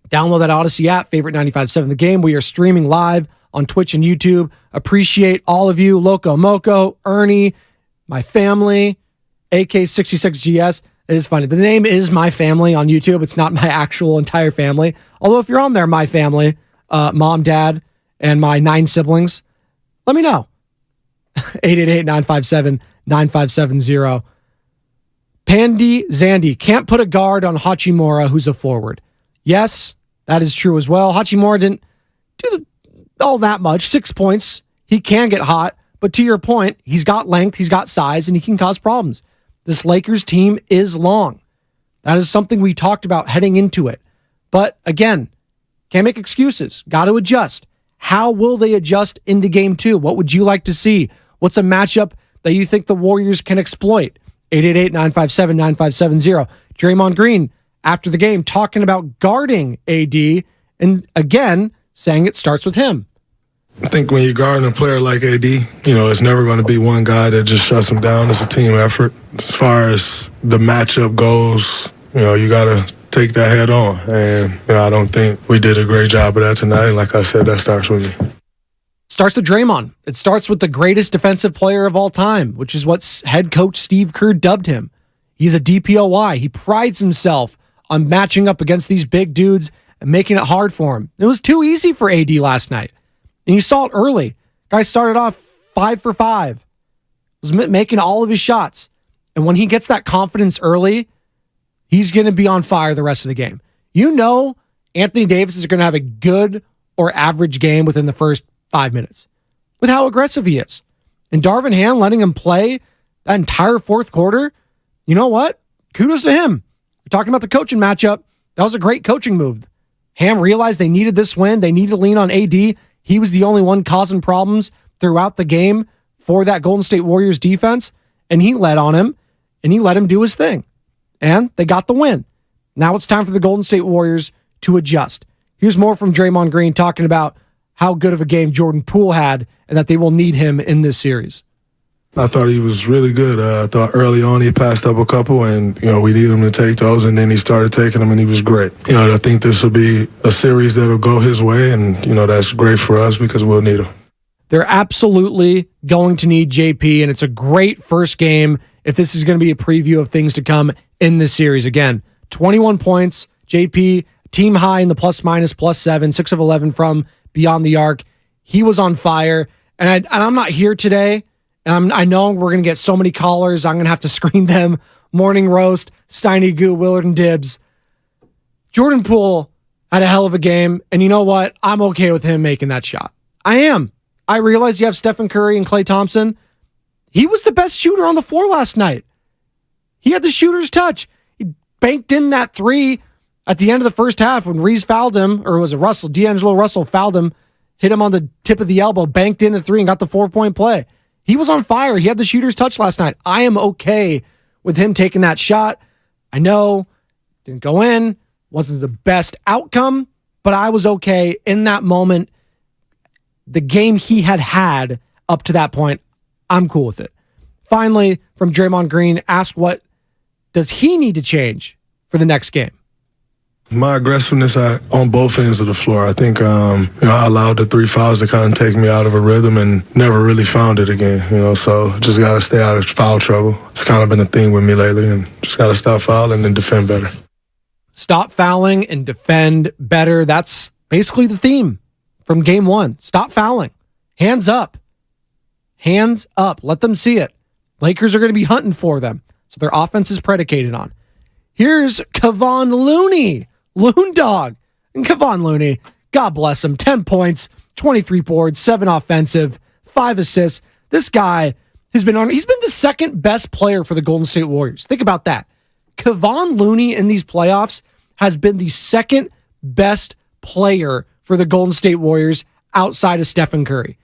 download that Odyssey app, favorite 95.7 The Game. We are streaming live on Twitch and YouTube. Appreciate all of you. Loco Moco, Ernie, my family, AK66GS. It is funny. The name is My Family on YouTube. It's not my actual entire family. Although if you're on there, My Family, mom, dad, and my 9 siblings, let me know. 888-957-9570. Pandy Zandy can't put a guard on Hachimura, who's a forward. Yes, that is true as well. Hachimura didn't do all that much. 6 points. He can get hot. But to your point, he's got length, he's got size, and he can cause problems. This Lakers team is long. That is something we talked about heading into it. But again, can't make excuses. Got to adjust. How will they adjust into game 2? What would you like to see? What's a matchup that you think the Warriors can exploit? 888-957-9570. Draymond Green, after the game, talking about guarding AD, and again, saying it starts with him. I think when you're guarding a player like AD, it's never going to be one guy that just shuts him down. It's a team effort. As far as the matchup goes, you got to take that head on. And, I don't think we did a great job of that tonight. Like I said, that starts with me. Starts with Draymond. It starts with the greatest defensive player of all time, which is what head coach Steve Kerr dubbed him. He's a DPOY. He prides himself on matching up against these big dudes and making it hard for him. It was too easy for AD last night. And you saw it early. Guy started off 5 for 5. Was making all of his shots. And when he gets that confidence early, he's going to be on fire the rest of the game. Anthony Davis is going to have a good or average game within the first 5 minutes with how aggressive he is. And Darvin Ham letting him play that entire fourth quarter, you know what? Kudos to him. We're talking about the coaching matchup. That was a great coaching move. Ham realized they needed this win. They needed to lean on AD. He was the only one causing problems throughout the game for that Golden State Warriors defense, and he led on him, and he let him do his thing. And they got the win. Now it's time for the Golden State Warriors to adjust. Here's more from Draymond Green talking about how good of a game Jordan Poole had and that they will need him in this series. I thought he was really good. I thought early on he passed up a couple, and we needed him to take those, and then he started taking them, and he was great. I think this will be a series that'll go his way, and that's great for us because we'll need him. They're absolutely going to need JP, and it's a great first game if this is going to be a preview of things to come in this series. Again, 21 points, JP, team high in the +/+7, 6 of 11 from beyond the arc. He was on fire, and I'm not here today. And I know we're going to get so many callers. I'm going to have to screen them. Morning Roast, Steiny Goo, Willard and Dibs. Jordan Poole had a hell of a game. And you know what? I'm okay with him making that shot. I am. I realize you have Stephen Curry and Klay Thompson. He was the best shooter on the floor last night. He had the shooter's touch. He banked in that three at the end of the first half when Reeves fouled him, or was it Russell? D'Angelo Russell fouled him, hit him on the tip of the elbow, banked in the three, and got the 4-point play. He was on fire. He had the shooter's touch last night. I am okay with him taking that shot. I know, didn't go in, wasn't the best outcome, but I was okay in that moment. The game he had up to that point, I'm cool with it. Finally, from Draymond Green, asked what does he need to change for the next game? My aggressiveness on both ends of the floor. I think I allowed the 3 fouls to kind of take me out of a rhythm and never really found it again. So just got to stay out of foul trouble. It's kind of been a thing with me lately, and just got to stop fouling and defend better. Stop fouling and defend better. That's basically the theme from game one. Stop fouling. Hands up. Hands up. Let them see it. Lakers are going to be hunting for them. So their offense is predicated on. Here's Kevon Looney. Loon Dog. And Kevon Looney, God bless him, 10 points, 23 boards, 7 offensive, 5 assists. This guy he's been the second best player for the Golden State Warriors. Think about that. Kevon Looney in these playoffs has been the second best player for the Golden State Warriors outside of Stephen Curry.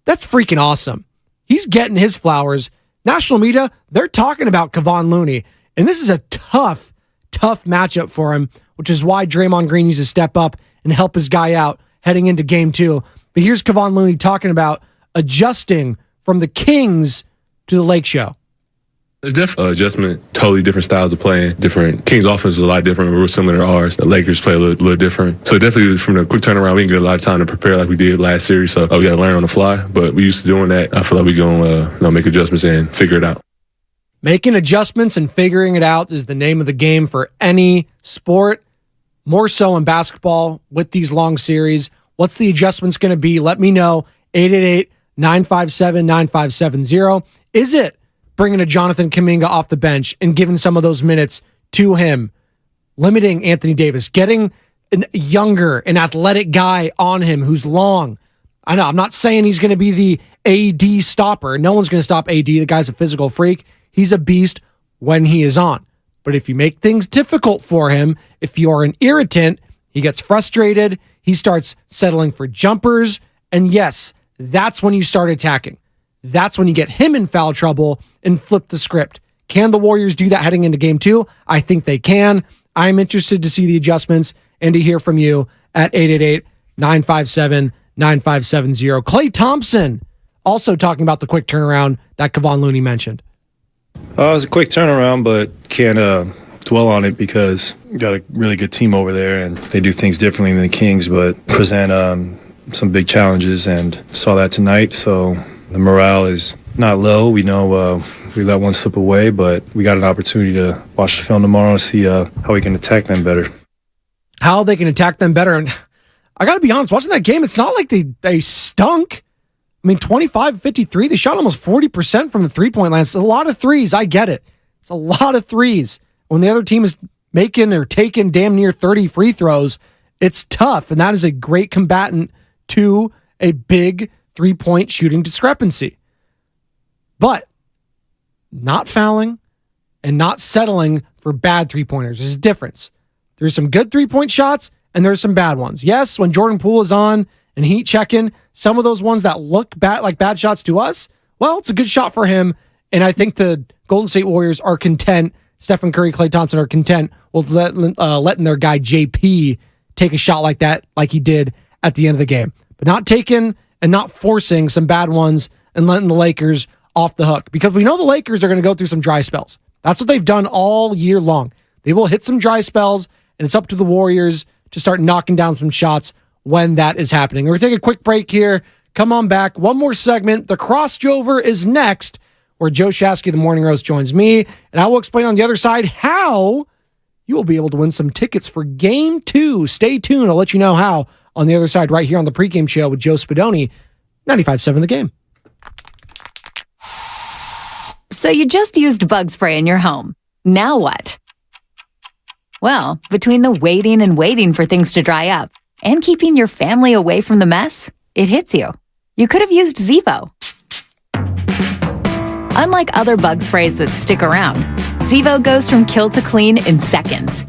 That's freaking awesome. He's getting his flowers. National media, they're talking about Kevon Looney. And this is a tough matchup for him, which is why Draymond Green needs to step up and help his guy out heading into game 2. But here's Kevon Looney talking about adjusting from the Kings to the Lake Show. It's definitely an adjustment, totally different styles of playing. Different. Kings' offense is a lot different. We're similar to ours. The Lakers play a little different. So definitely from the quick turnaround, we didn't get a lot of time to prepare like we did last series. So we got to learn on the fly. But we used to doing that. I feel like we're going to make adjustments and figure it out. Making adjustments and figuring it out is the name of the game for any sport, more so in basketball with these long series. What's the adjustments going to be? Let me know. 888-957-9570. Is it bringing a Jonathan Kuminga off the bench and giving some of those minutes to him, limiting Anthony Davis, getting a younger, an athletic guy on him who's long? I know, I'm not saying he's going to be the AD stopper. No one's going to stop AD. The guy's a physical freak. He's a beast when he is on. But if you make things difficult for him, if you're an irritant, he gets frustrated, he starts settling for jumpers, and yes, that's when you start attacking. That's when you get him in foul trouble and flip the script. Can the Warriors do that heading into game 2? I think they can. I'm interested to see the adjustments and to hear from you at 888-957-9570. 9570. Klay Thompson also talking about the quick turnaround that Kevon Looney mentioned. It was a quick turnaround, but can't dwell on it because we got a really good team over there, and they do things differently than the Kings, but present some big challenges, and saw that tonight. So the morale is not low. We know we let one slip away, but we got an opportunity to watch the film tomorrow and see how we can attack them better. How they can attack them better. And I got to be honest, watching that game, it's not like they stunk. I mean, 25-53, they shot almost 40% from the three-point line. It's a lot of threes. I get it. It's a lot of threes. When the other team is making or taking damn near 30 free throws, it's tough. And that is a great combatant to a big three-point shooting discrepancy. But not fouling and not settling for bad three-pointers. There's a difference. There's some good three-point shots and there's some bad ones. Yes, when Jordan Poole is on and heat checking, some of those ones that look bad, like bad shots to us, well, it's a good shot for him. And I think the Golden State Warriors are content. Stephen Curry, Klay Thompson are content with letting their guy JP take a shot like that, like he did at the end of the game. But not taking and not forcing some bad ones and letting the Lakers off the hook. Because we know the Lakers are going to go through some dry spells. That's what they've done all year long. They will hit some dry spells, and it's up to the Warriors to start knocking down some shots when that is happening. We're going to take a quick break here. Come on back. One more segment. The crossover is next, where Joe Shasky, the Morning Roast, joins me, and I will explain on the other side how you will be able to win some tickets for Game 2. Stay tuned. I'll let you know how on the other side right here on the pregame show with Joe Spadoni, 95.7 The Game. So you just used bug spray in your home. Now what? Well, between the waiting and waiting for things to dry up and keeping your family away from the mess, it hits you. You could have used Zevo. Unlike other bug sprays that stick around, Zevo goes from kill to clean in seconds.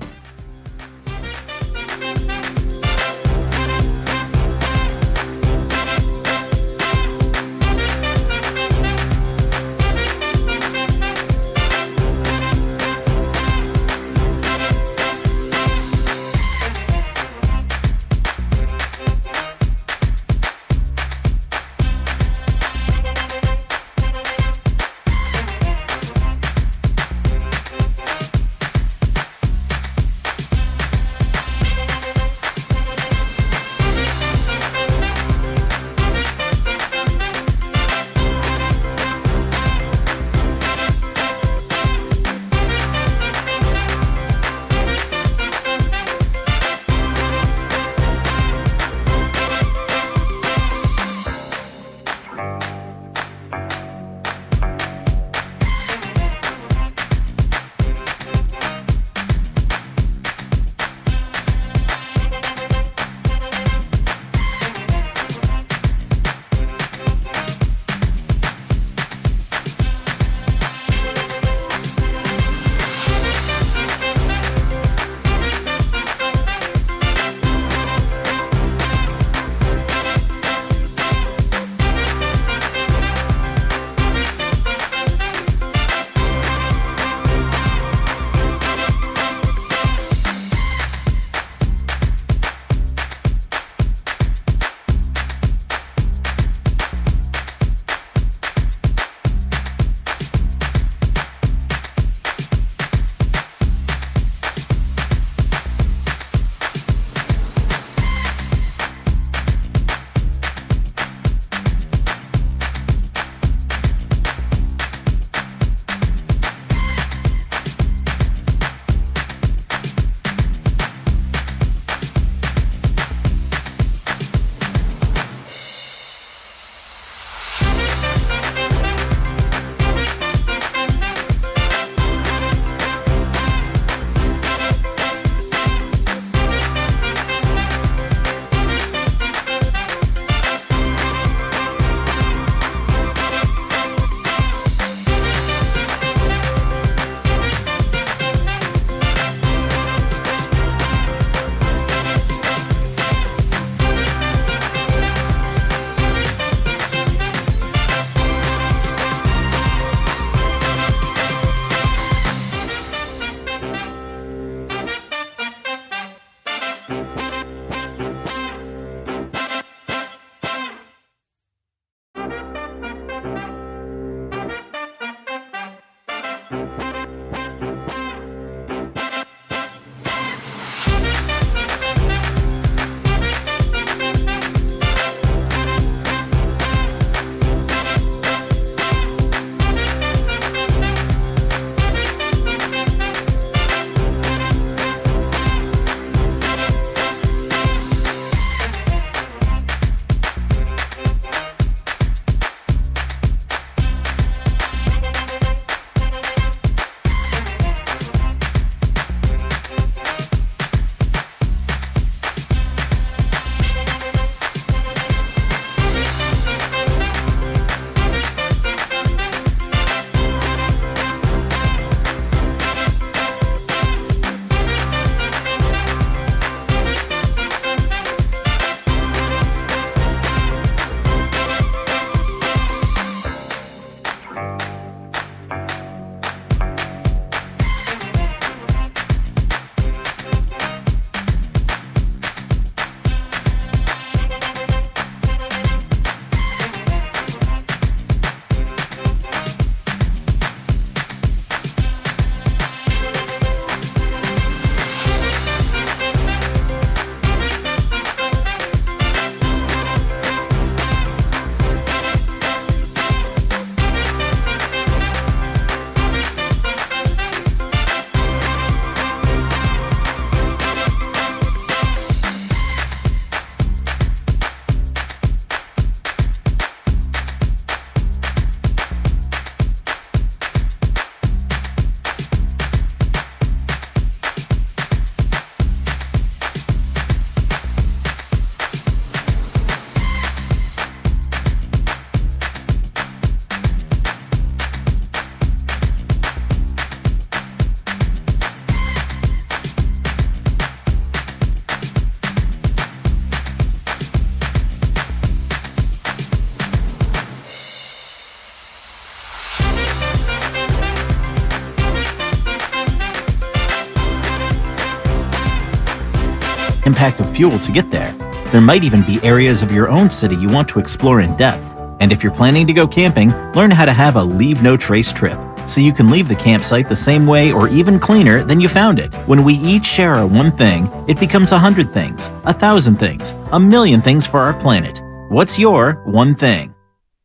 impact of fuel to get there. There might even be areas of your own city you want to explore in depth. And if you're planning to go camping, learn how to have a Leave No Trace trip, so you can leave the campsite the same way or even cleaner than you found it. When we each share our one thing, it becomes 100 things, 1,000 things, 1,000,000 things for our planet. What's your one thing?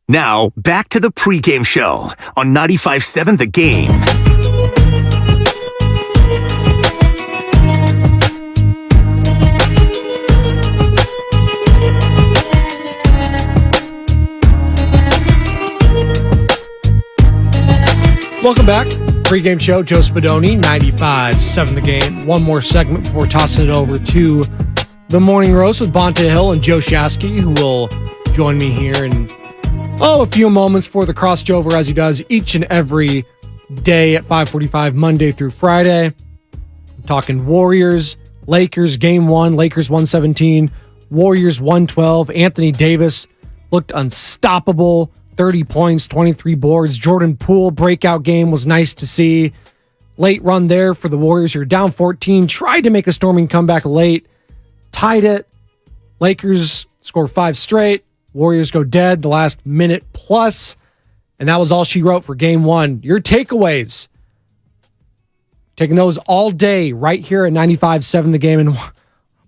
Now, back to the pregame show on 95.7 The Game. Welcome back. Pregame show, Joe Spadoni, 95.7 The Game. One more segment before tossing it over to the Morning Roast with Bonta Hill and Joe Shasky, who will join me here in a few moments for the crossover, as he does each and every day at 5:45, Monday through Friday. I'm talking Warriors, Lakers, Game 1, Lakers 117, Warriors 112. Anthony Davis looked unstoppable. 30 points, 23 boards. Jordan Poole breakout game was nice to see. Late run there for the Warriors. You're down 14. Tried to make a storming comeback late. Tied it. Lakers score 5 straight. Warriors go dead the last minute plus. And that was all she wrote for Game 1. Your takeaways. Taking those all day right here at 95.7 The Game. And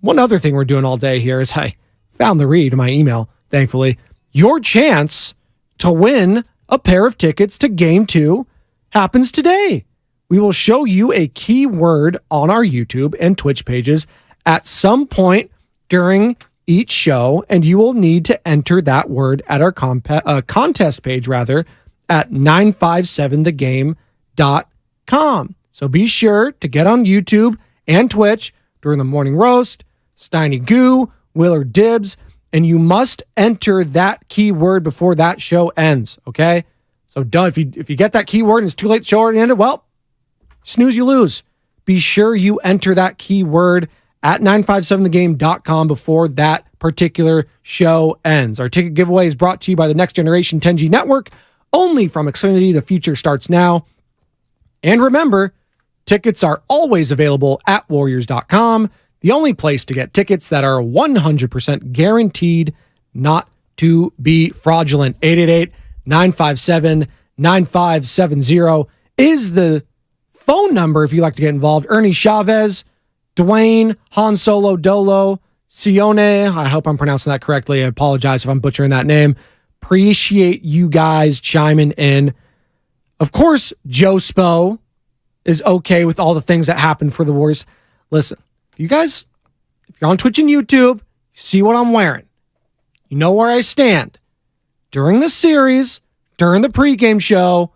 one other thing we're doing all day here is I found the read in my email, thankfully. Your chance to win a pair of tickets to Game 2 happens today. We will show you a keyword on our YouTube and Twitch pages at some point during each show, and you will need to enter that word at our contest page at 957thegame.com. So be sure to get on YouTube and Twitch during the Morning Roast, Steiny Goo, Willard Dibbs, and you must enter that keyword before that show ends, okay? So if you get that keyword and it's too late, the show already ended, well, snooze, you lose. Be sure you enter that keyword at 957thegame.com before that particular show ends. Our ticket giveaway is brought to you by the Next Generation 10G Network, only from Xfinity. The future starts now. And remember, tickets are always available at Warriors.com. The only place to get tickets that are 100% guaranteed not to be fraudulent. 888-957-9570 is the phone number if you'd like to get involved. Ernie Chavez, Dwayne, Han Solo, Dolo, Sione, I hope I'm pronouncing that correctly. I apologize if I'm butchering that name. Appreciate you guys chiming in. Of course, Joe Spo is okay with all the things that happened for the Warriors. Listen, you guys, if you're on Twitch and YouTube, you see what I'm wearing. You know where I stand. During the series, during the pregame show,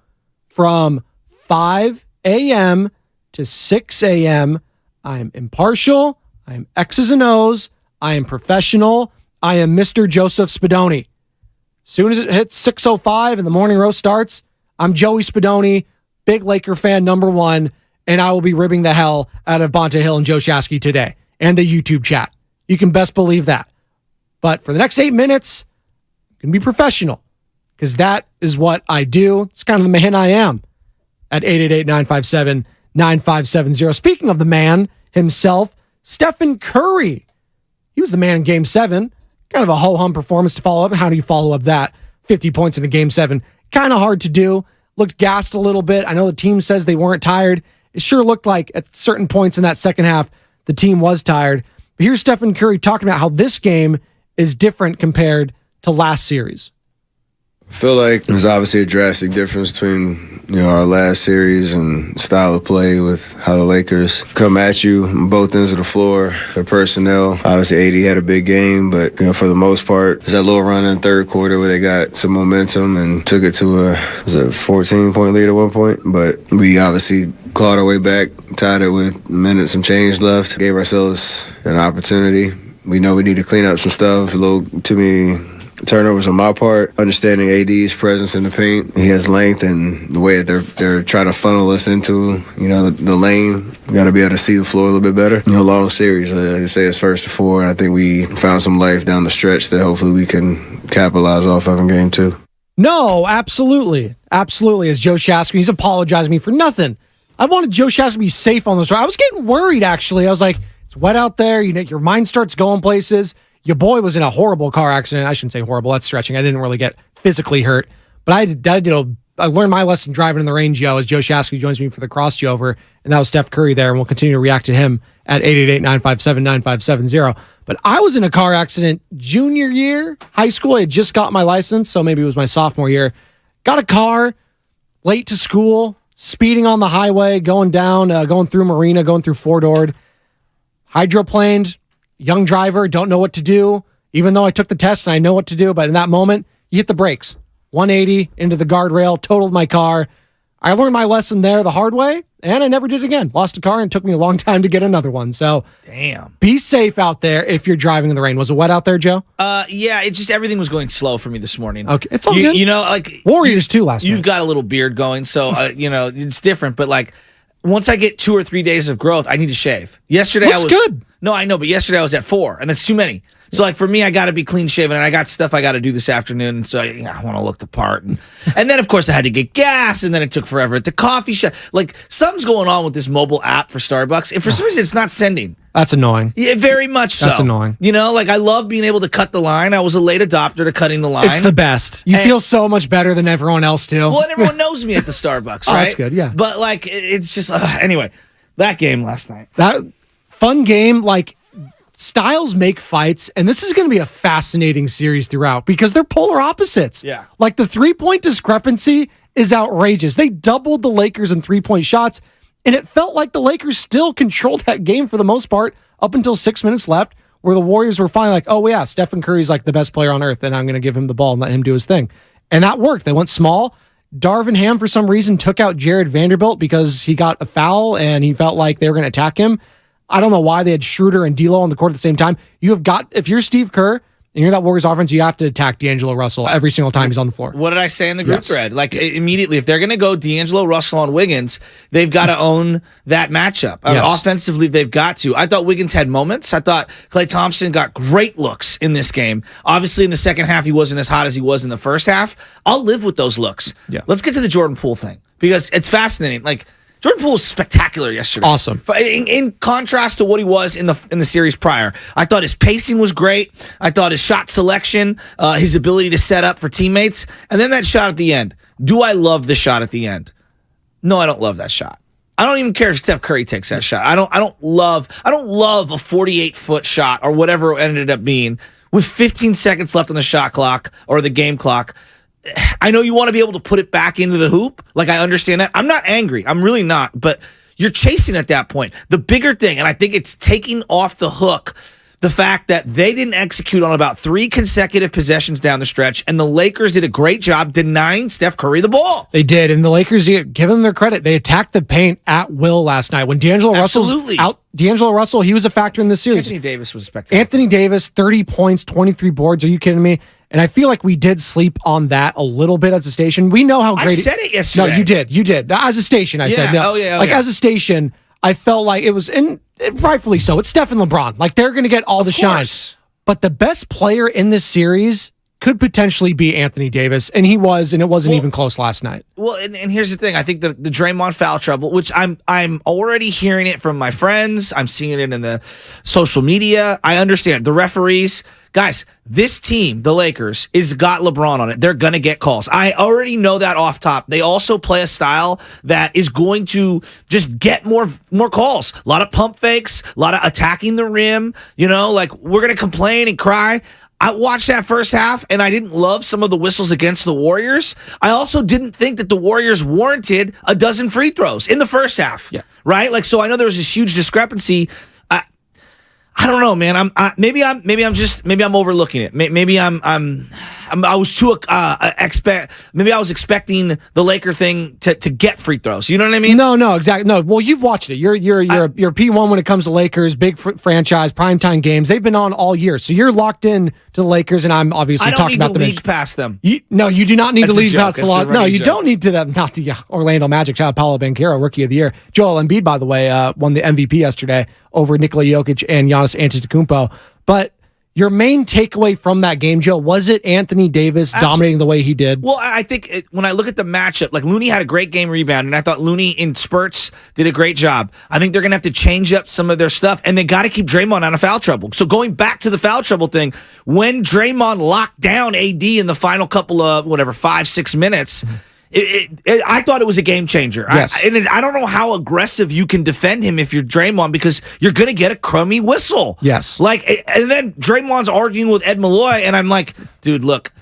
from 5 a.m. to 6 a.m., I am impartial, I am X's and O's, I am professional, I am Mr. Joseph Spadoni. As soon as it hits 6:05 and the Morning Roast starts, I'm Joey Spadoni, big Laker fan #1, and I will be ribbing the hell out of Bonta Hill and Joe Shasky today, and the YouTube chat. You can best believe that. But for the next 8 minutes, I'm going to be professional, because that is what I do. It's kind of the man I am. At 888-957-9570. Speaking of the man himself, Stephen Curry. He was the man in Game 7. Kind of a ho-hum performance to follow up. How do you follow up that? 50 points in a Game 7. Kind of hard to do. Looked gassed a little bit. I know the team says they weren't tired. It sure looked like at certain points in that second half, the team was tired. But here's Stephen Curry talking about how this game is different compared to last series. I feel like there's obviously a drastic difference between, our last series and style of play with how the Lakers come at you on both ends of the floor. Their personnel, obviously AD had a big game, but, for the most part, there's that little run in the third quarter where they got some momentum and took it to a 14-point lead at one point. But we obviously clawed our way back, tied it with minutes and change left, gave ourselves an opportunity. We know we need to clean up some stuff, a little too many turnovers on my part, understanding AD's presence in the paint. He has length, and the way that they're trying to funnel us into, the lane. We got to be able to see the floor a little bit better. Long series. They say it's 1st to 4, and I think we found some life down the stretch that hopefully we can capitalize off of in Game 2. No, absolutely. Absolutely. As Joe Shasky, he's apologizing to me for nothing. I wanted Joe Shasky to be safe on this. I was getting worried, actually. I was like, It's wet out there. Your mind starts going places. Your boy was in a horrible car accident. I shouldn't say horrible. That's stretching. I didn't really get physically hurt, but I learned my lesson driving in the rain, Joe, as Joe Shasky joins me for the Cross Over, and that was Steph Curry there, and we'll continue to react to him at 888-957-9570. But I was in a car accident junior year, high school. I had just got my license, so maybe it was my sophomore year. Got a car, late to school, speeding on the highway, going through Marina, going through Fort Ord. Hydroplaned, young driver, don't know what to do, even though I took the test and I know what to do. But in that moment, you hit the brakes. 180 into the guardrail, totaled my car. I learned my lesson there the hard way, and I never did it again. Lost a car, and it took me a long time to get another one. So, damn. Be safe out there if you're driving in the rain. Was it wet out there, Joe? Yeah, it just everything was going slow for me this morning. Okay, it's all good. Like Warriors too last night. You've got a little beard going, so it's different. But like, once I get 2 or 3 days of growth, I need to shave. Yesterday Looks good. No, I know, but yesterday I was at 4, and that's too many. So, like, for me, I got to be clean shaven, and I got stuff I got to do this afternoon, and so I want to look the part. And then, of course, I had to get gas, and then it took forever at the coffee shop. Like, something's going on with this mobile app for Starbucks, and for some reason, it's not sending. That's annoying. Yeah, very much so. That's annoying. I love being able to cut the line. I was a late adopter to cutting the line. It's the best. You feel so much better than everyone else, too. Well, and everyone knows me at the Starbucks, right? Oh, that's good, yeah. But, like, it's just, anyway, that game last night. That fun game, like, styles make fights, and this is going to be a fascinating series throughout because they're polar opposites. Yeah. Like the 3-point discrepancy is outrageous. They doubled the Lakers in 3-point shots, and it felt like the Lakers still controlled that game for the most part up until 6 minutes left, where the Warriors were finally like, oh yeah, Stephen Curry's like the best player on earth, and I'm going to give him the ball and let him do his thing. And that worked. They went small. Darvin Ham, for some reason, took out Jared Vanderbilt because he got a foul and he felt like they were going to attack him. I don't know why they had Schroeder and D'Lo on the court at the same time. If you're Steve Kerr and you're that Warriors offense, you have to attack D'Angelo Russell every single time he's on the floor. What did I say in the group thread? Like, immediately, if they're going to go D'Angelo Russell on Wiggins, they've got to own that matchup. Offensively, they've got to. I thought Wiggins had moments. I thought Klay Thompson got great looks in this game. Obviously, in the second half, he wasn't as hot as he was in the first half. I'll live with those looks. Yeah. Let's get to the Jordan Poole thing because it's fascinating. Like, Jordan Poole was spectacular yesterday. Awesome. In contrast to what he was in the series prior, I thought his pacing was great. I thought his shot selection, his ability to set up for teammates, and then that shot at the end. Do I love the shot at the end? No, I don't love that shot. I don't even care if Steph Curry takes that shot. I don't love a 48-foot shot or whatever it ended up being with 15 seconds left on the shot clock or the game clock. I know you want to be able to put it back into the hoop. Like, I understand that. I'm not angry. I'm really not. But you're chasing at that point. The bigger thing, and I think it's taking off the hook, the fact that they didn't execute on about 3 consecutive possessions down the stretch, and the Lakers did a great job denying Steph Curry the ball. They did, and the Lakers, give them their credit. They attacked the paint at will last night. When D'Angelo Russell's out, D'Angelo Russell, he was a factor in this series. Anthony Davis was spectacular. Anthony Davis, 30 points, 23 boards. Are you kidding me? And I feel like we did sleep on that a little bit as a station. We know how great... I said it yesterday. No, you did. You did. As a station, I said. No. As a station, I felt like it was... And rightfully so. It's Steph and LeBron. Like, they're going to get all the shine. But the best player in this series could potentially be Anthony Davis, and he was, and it wasn't even close last night. Well, and here's the thing. I think the Draymond foul trouble, which I'm already hearing it from my friends. I'm seeing it in the social media. I understand. The referees... Guys, this team, the Lakers, is got LeBron on it. They're going to get calls. I already know that off top. They also play a style that is going to just get more calls. A lot of pump fakes, a lot of attacking the rim. Like, we're going to complain and cry. I watched that first half, and I didn't love some of the whistles against the Warriors. I also didn't think that the Warriors warranted a dozen free throws in the first half. Yeah. Right? Like, so I know there was this huge discrepancy. I don't know, man. Maybe I'm overlooking it. Maybe I was too Maybe I was expecting the Laker thing to get free throws. You know what I mean? No, exactly. No. Well, you've watched it. You're P1 when it comes to Lakers, big franchise, primetime games. They've been on all year, so you're locked in to the Lakers. And I'm obviously talking about the league past them. You do not need to league past the lot. No, you don't need to them. Not the Orlando Magic. Shout out Paolo Banchero, Rookie of the Year. Joel Embiid, by the way, won the MVP yesterday over Nikola Jokic and Giannis Antetokounmpo. But your main takeaway from that game, Joe, was it Anthony Davis dominating the way he did? Well, I think when I look at the matchup, like Looney had a great game rebound, and I thought Looney in spurts did a great job. I think they're going to have to change up some of their stuff, and they got to keep Draymond out of foul trouble. So going back to the foul trouble thing, when Draymond locked down AD in the final couple of, 5-6 minutes, I thought it was a game changer. Yes. I don't know how aggressive you can defend him if you're Draymond, because you're going to get a crummy whistle. Yes. And then Draymond's arguing with Ed Malloy, and I'm like, dude, look,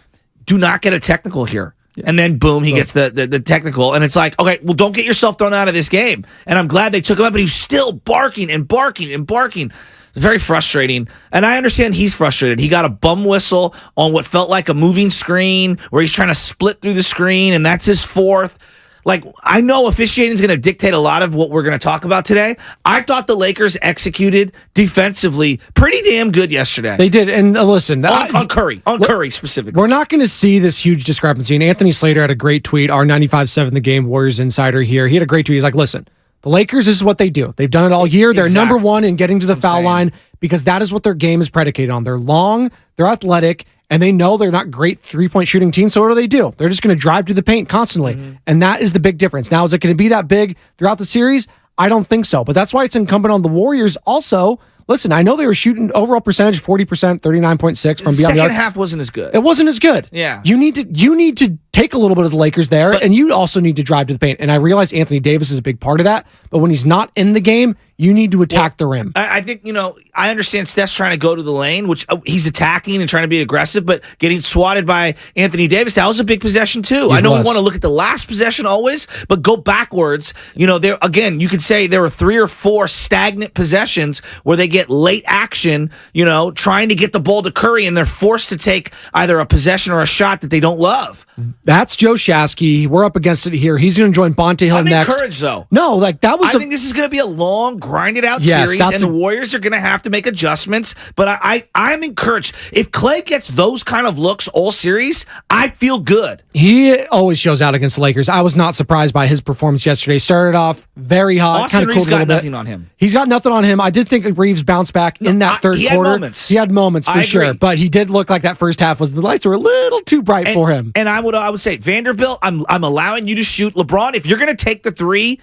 do not get a technical here. Yeah. And then boom, he gets the technical, and it's like, okay, well, don't get yourself thrown out of this game. And I'm glad they took him out, but he's still barking and barking and barking. Very frustrating. And I understand he's frustrated. He got a bum whistle on what felt like a moving screen where he's trying to split through the screen, and that's his fourth. Like, I know officiating is going to dictate a lot of what we're going to talk about today. I thought the Lakers executed defensively pretty damn good yesterday. They did. And listen, on Curry specifically. We're not going to see this huge discrepancy. And Anthony Slater had a great tweet, our 95.7 The Game Warriors insider here. He had a great tweet. He's like, listen, the Lakers, this is what they do. They've done it all year. They're number one in getting to the foul line because that is what their game is predicated on. They're long, they're athletic, and they know they're not great three-point shooting team. So what do? They're just going to drive to the paint constantly. Mm-hmm. And that is the big difference. Now, is it going to be that big throughout the series? I don't think so. But that's why it's incumbent on the Warriors also. Listen, I know they were shooting overall percentage 40%, 39.6 from beyond the arc. Second half wasn't as good. It wasn't as good. Yeah. You need to take a little bit of the Lakers there, and you also need to drive to the paint. And I realize Anthony Davis is a big part of that, but when he's not in the game, you need to attack the rim. I think, I understand Steph's trying to go to the lane, which he's attacking and trying to be aggressive, but getting swatted by Anthony Davis, that was a big possession too. I know we want to look at the last possession always, but go backwards. There again, you could say there were 3 or 4 stagnant possessions where they get late action, trying to get the ball to Curry, and they're forced to take either a possession or a shot that they don't love. That's Joe Shasky. We're up against it here. He's going to join Bonte Hill next. I'm encouraged, though. No, that was. I think this is going to be a long, grinded-out series, and the Warriors are going to have to make adjustments. But I'm encouraged. If Klay gets those kind of looks all series, I feel good. He always shows out against the Lakers. I was not surprised by his performance yesterday. Started off very hot. Austin Reeves got nothing on him. He's got nothing on him. I did think Reeves bounced back in that third quarter. He had moments for sure, but he did look like that first half the lights were a little too bright for him. And I would say Vanderbilt, I'm allowing you to shoot. LeBron, if you're going to take the three,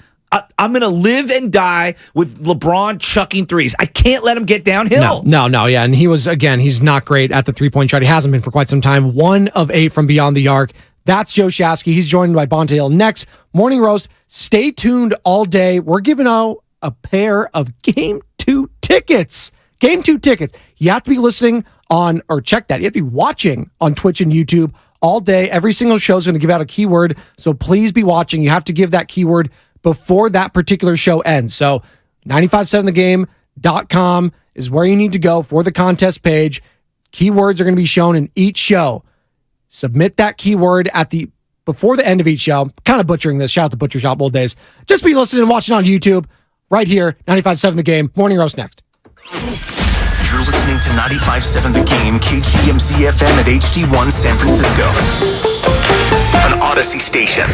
I'm going to live and die with LeBron chucking threes. I can't let him get downhill. No, yeah. And he's not great at the three-point shot. He hasn't been for quite some time. 1 of 8 from beyond the arc. That's Joe Shasky. He's joined by Bonte Hill next. Morning Roast. Stay tuned all day. We're giving out a pair of Game 2 tickets. Game 2 tickets. You have to be listening on, or check that. You have to be watching on Twitch and YouTube all day. Every single show is going to give out a keyword. So please be watching. You have to give that keyword before that particular show ends. So 957thegame.com is where you need to go for the contest page. Keywords are going to be shown in each show. Submit that keyword before the end of each show. Kind of butchering this. Shout out to Butcher Shop old days. Just be listening and watching on YouTube right here. 95.7 The Game. Morning Roast next. You're listening to 95.7 The Game, KGMZ FM at HD1 San Francisco. An Odyssey station.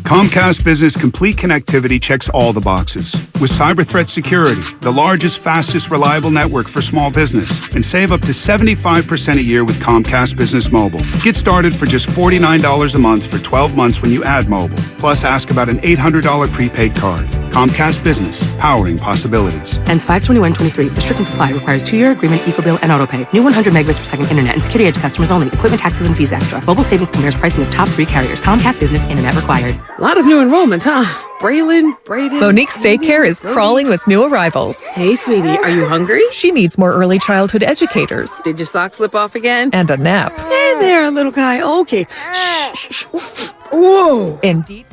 Comcast Business Complete Connectivity checks all the boxes. With Cyber Threat Security, the largest, fastest, reliable network for small business. And save up to 75% a year with Comcast Business Mobile. Get started for just $49 a month for 12 months when you add mobile. Plus, ask about an $800 prepaid card. Comcast Business, powering possibilities. Ends 5/21/23. Restrictions apply. Requires 2-year agreement, EcoBill, and AutoPay. New 100 megabits per second internet and security edge customers only. Equipment taxes and fees extra. Mobile savings compares pricing of top 3 carriers. Comcast Business Internet required. A lot of new enrollments, huh? Braylon, Braden. Monique's daycare is crawling with new arrivals. Hey, sweetie, are you hungry? She needs more early childhood educators. Did your sock slip off again? And a nap. Hey there, little guy. Okay. Shh. Whoa. Indeed.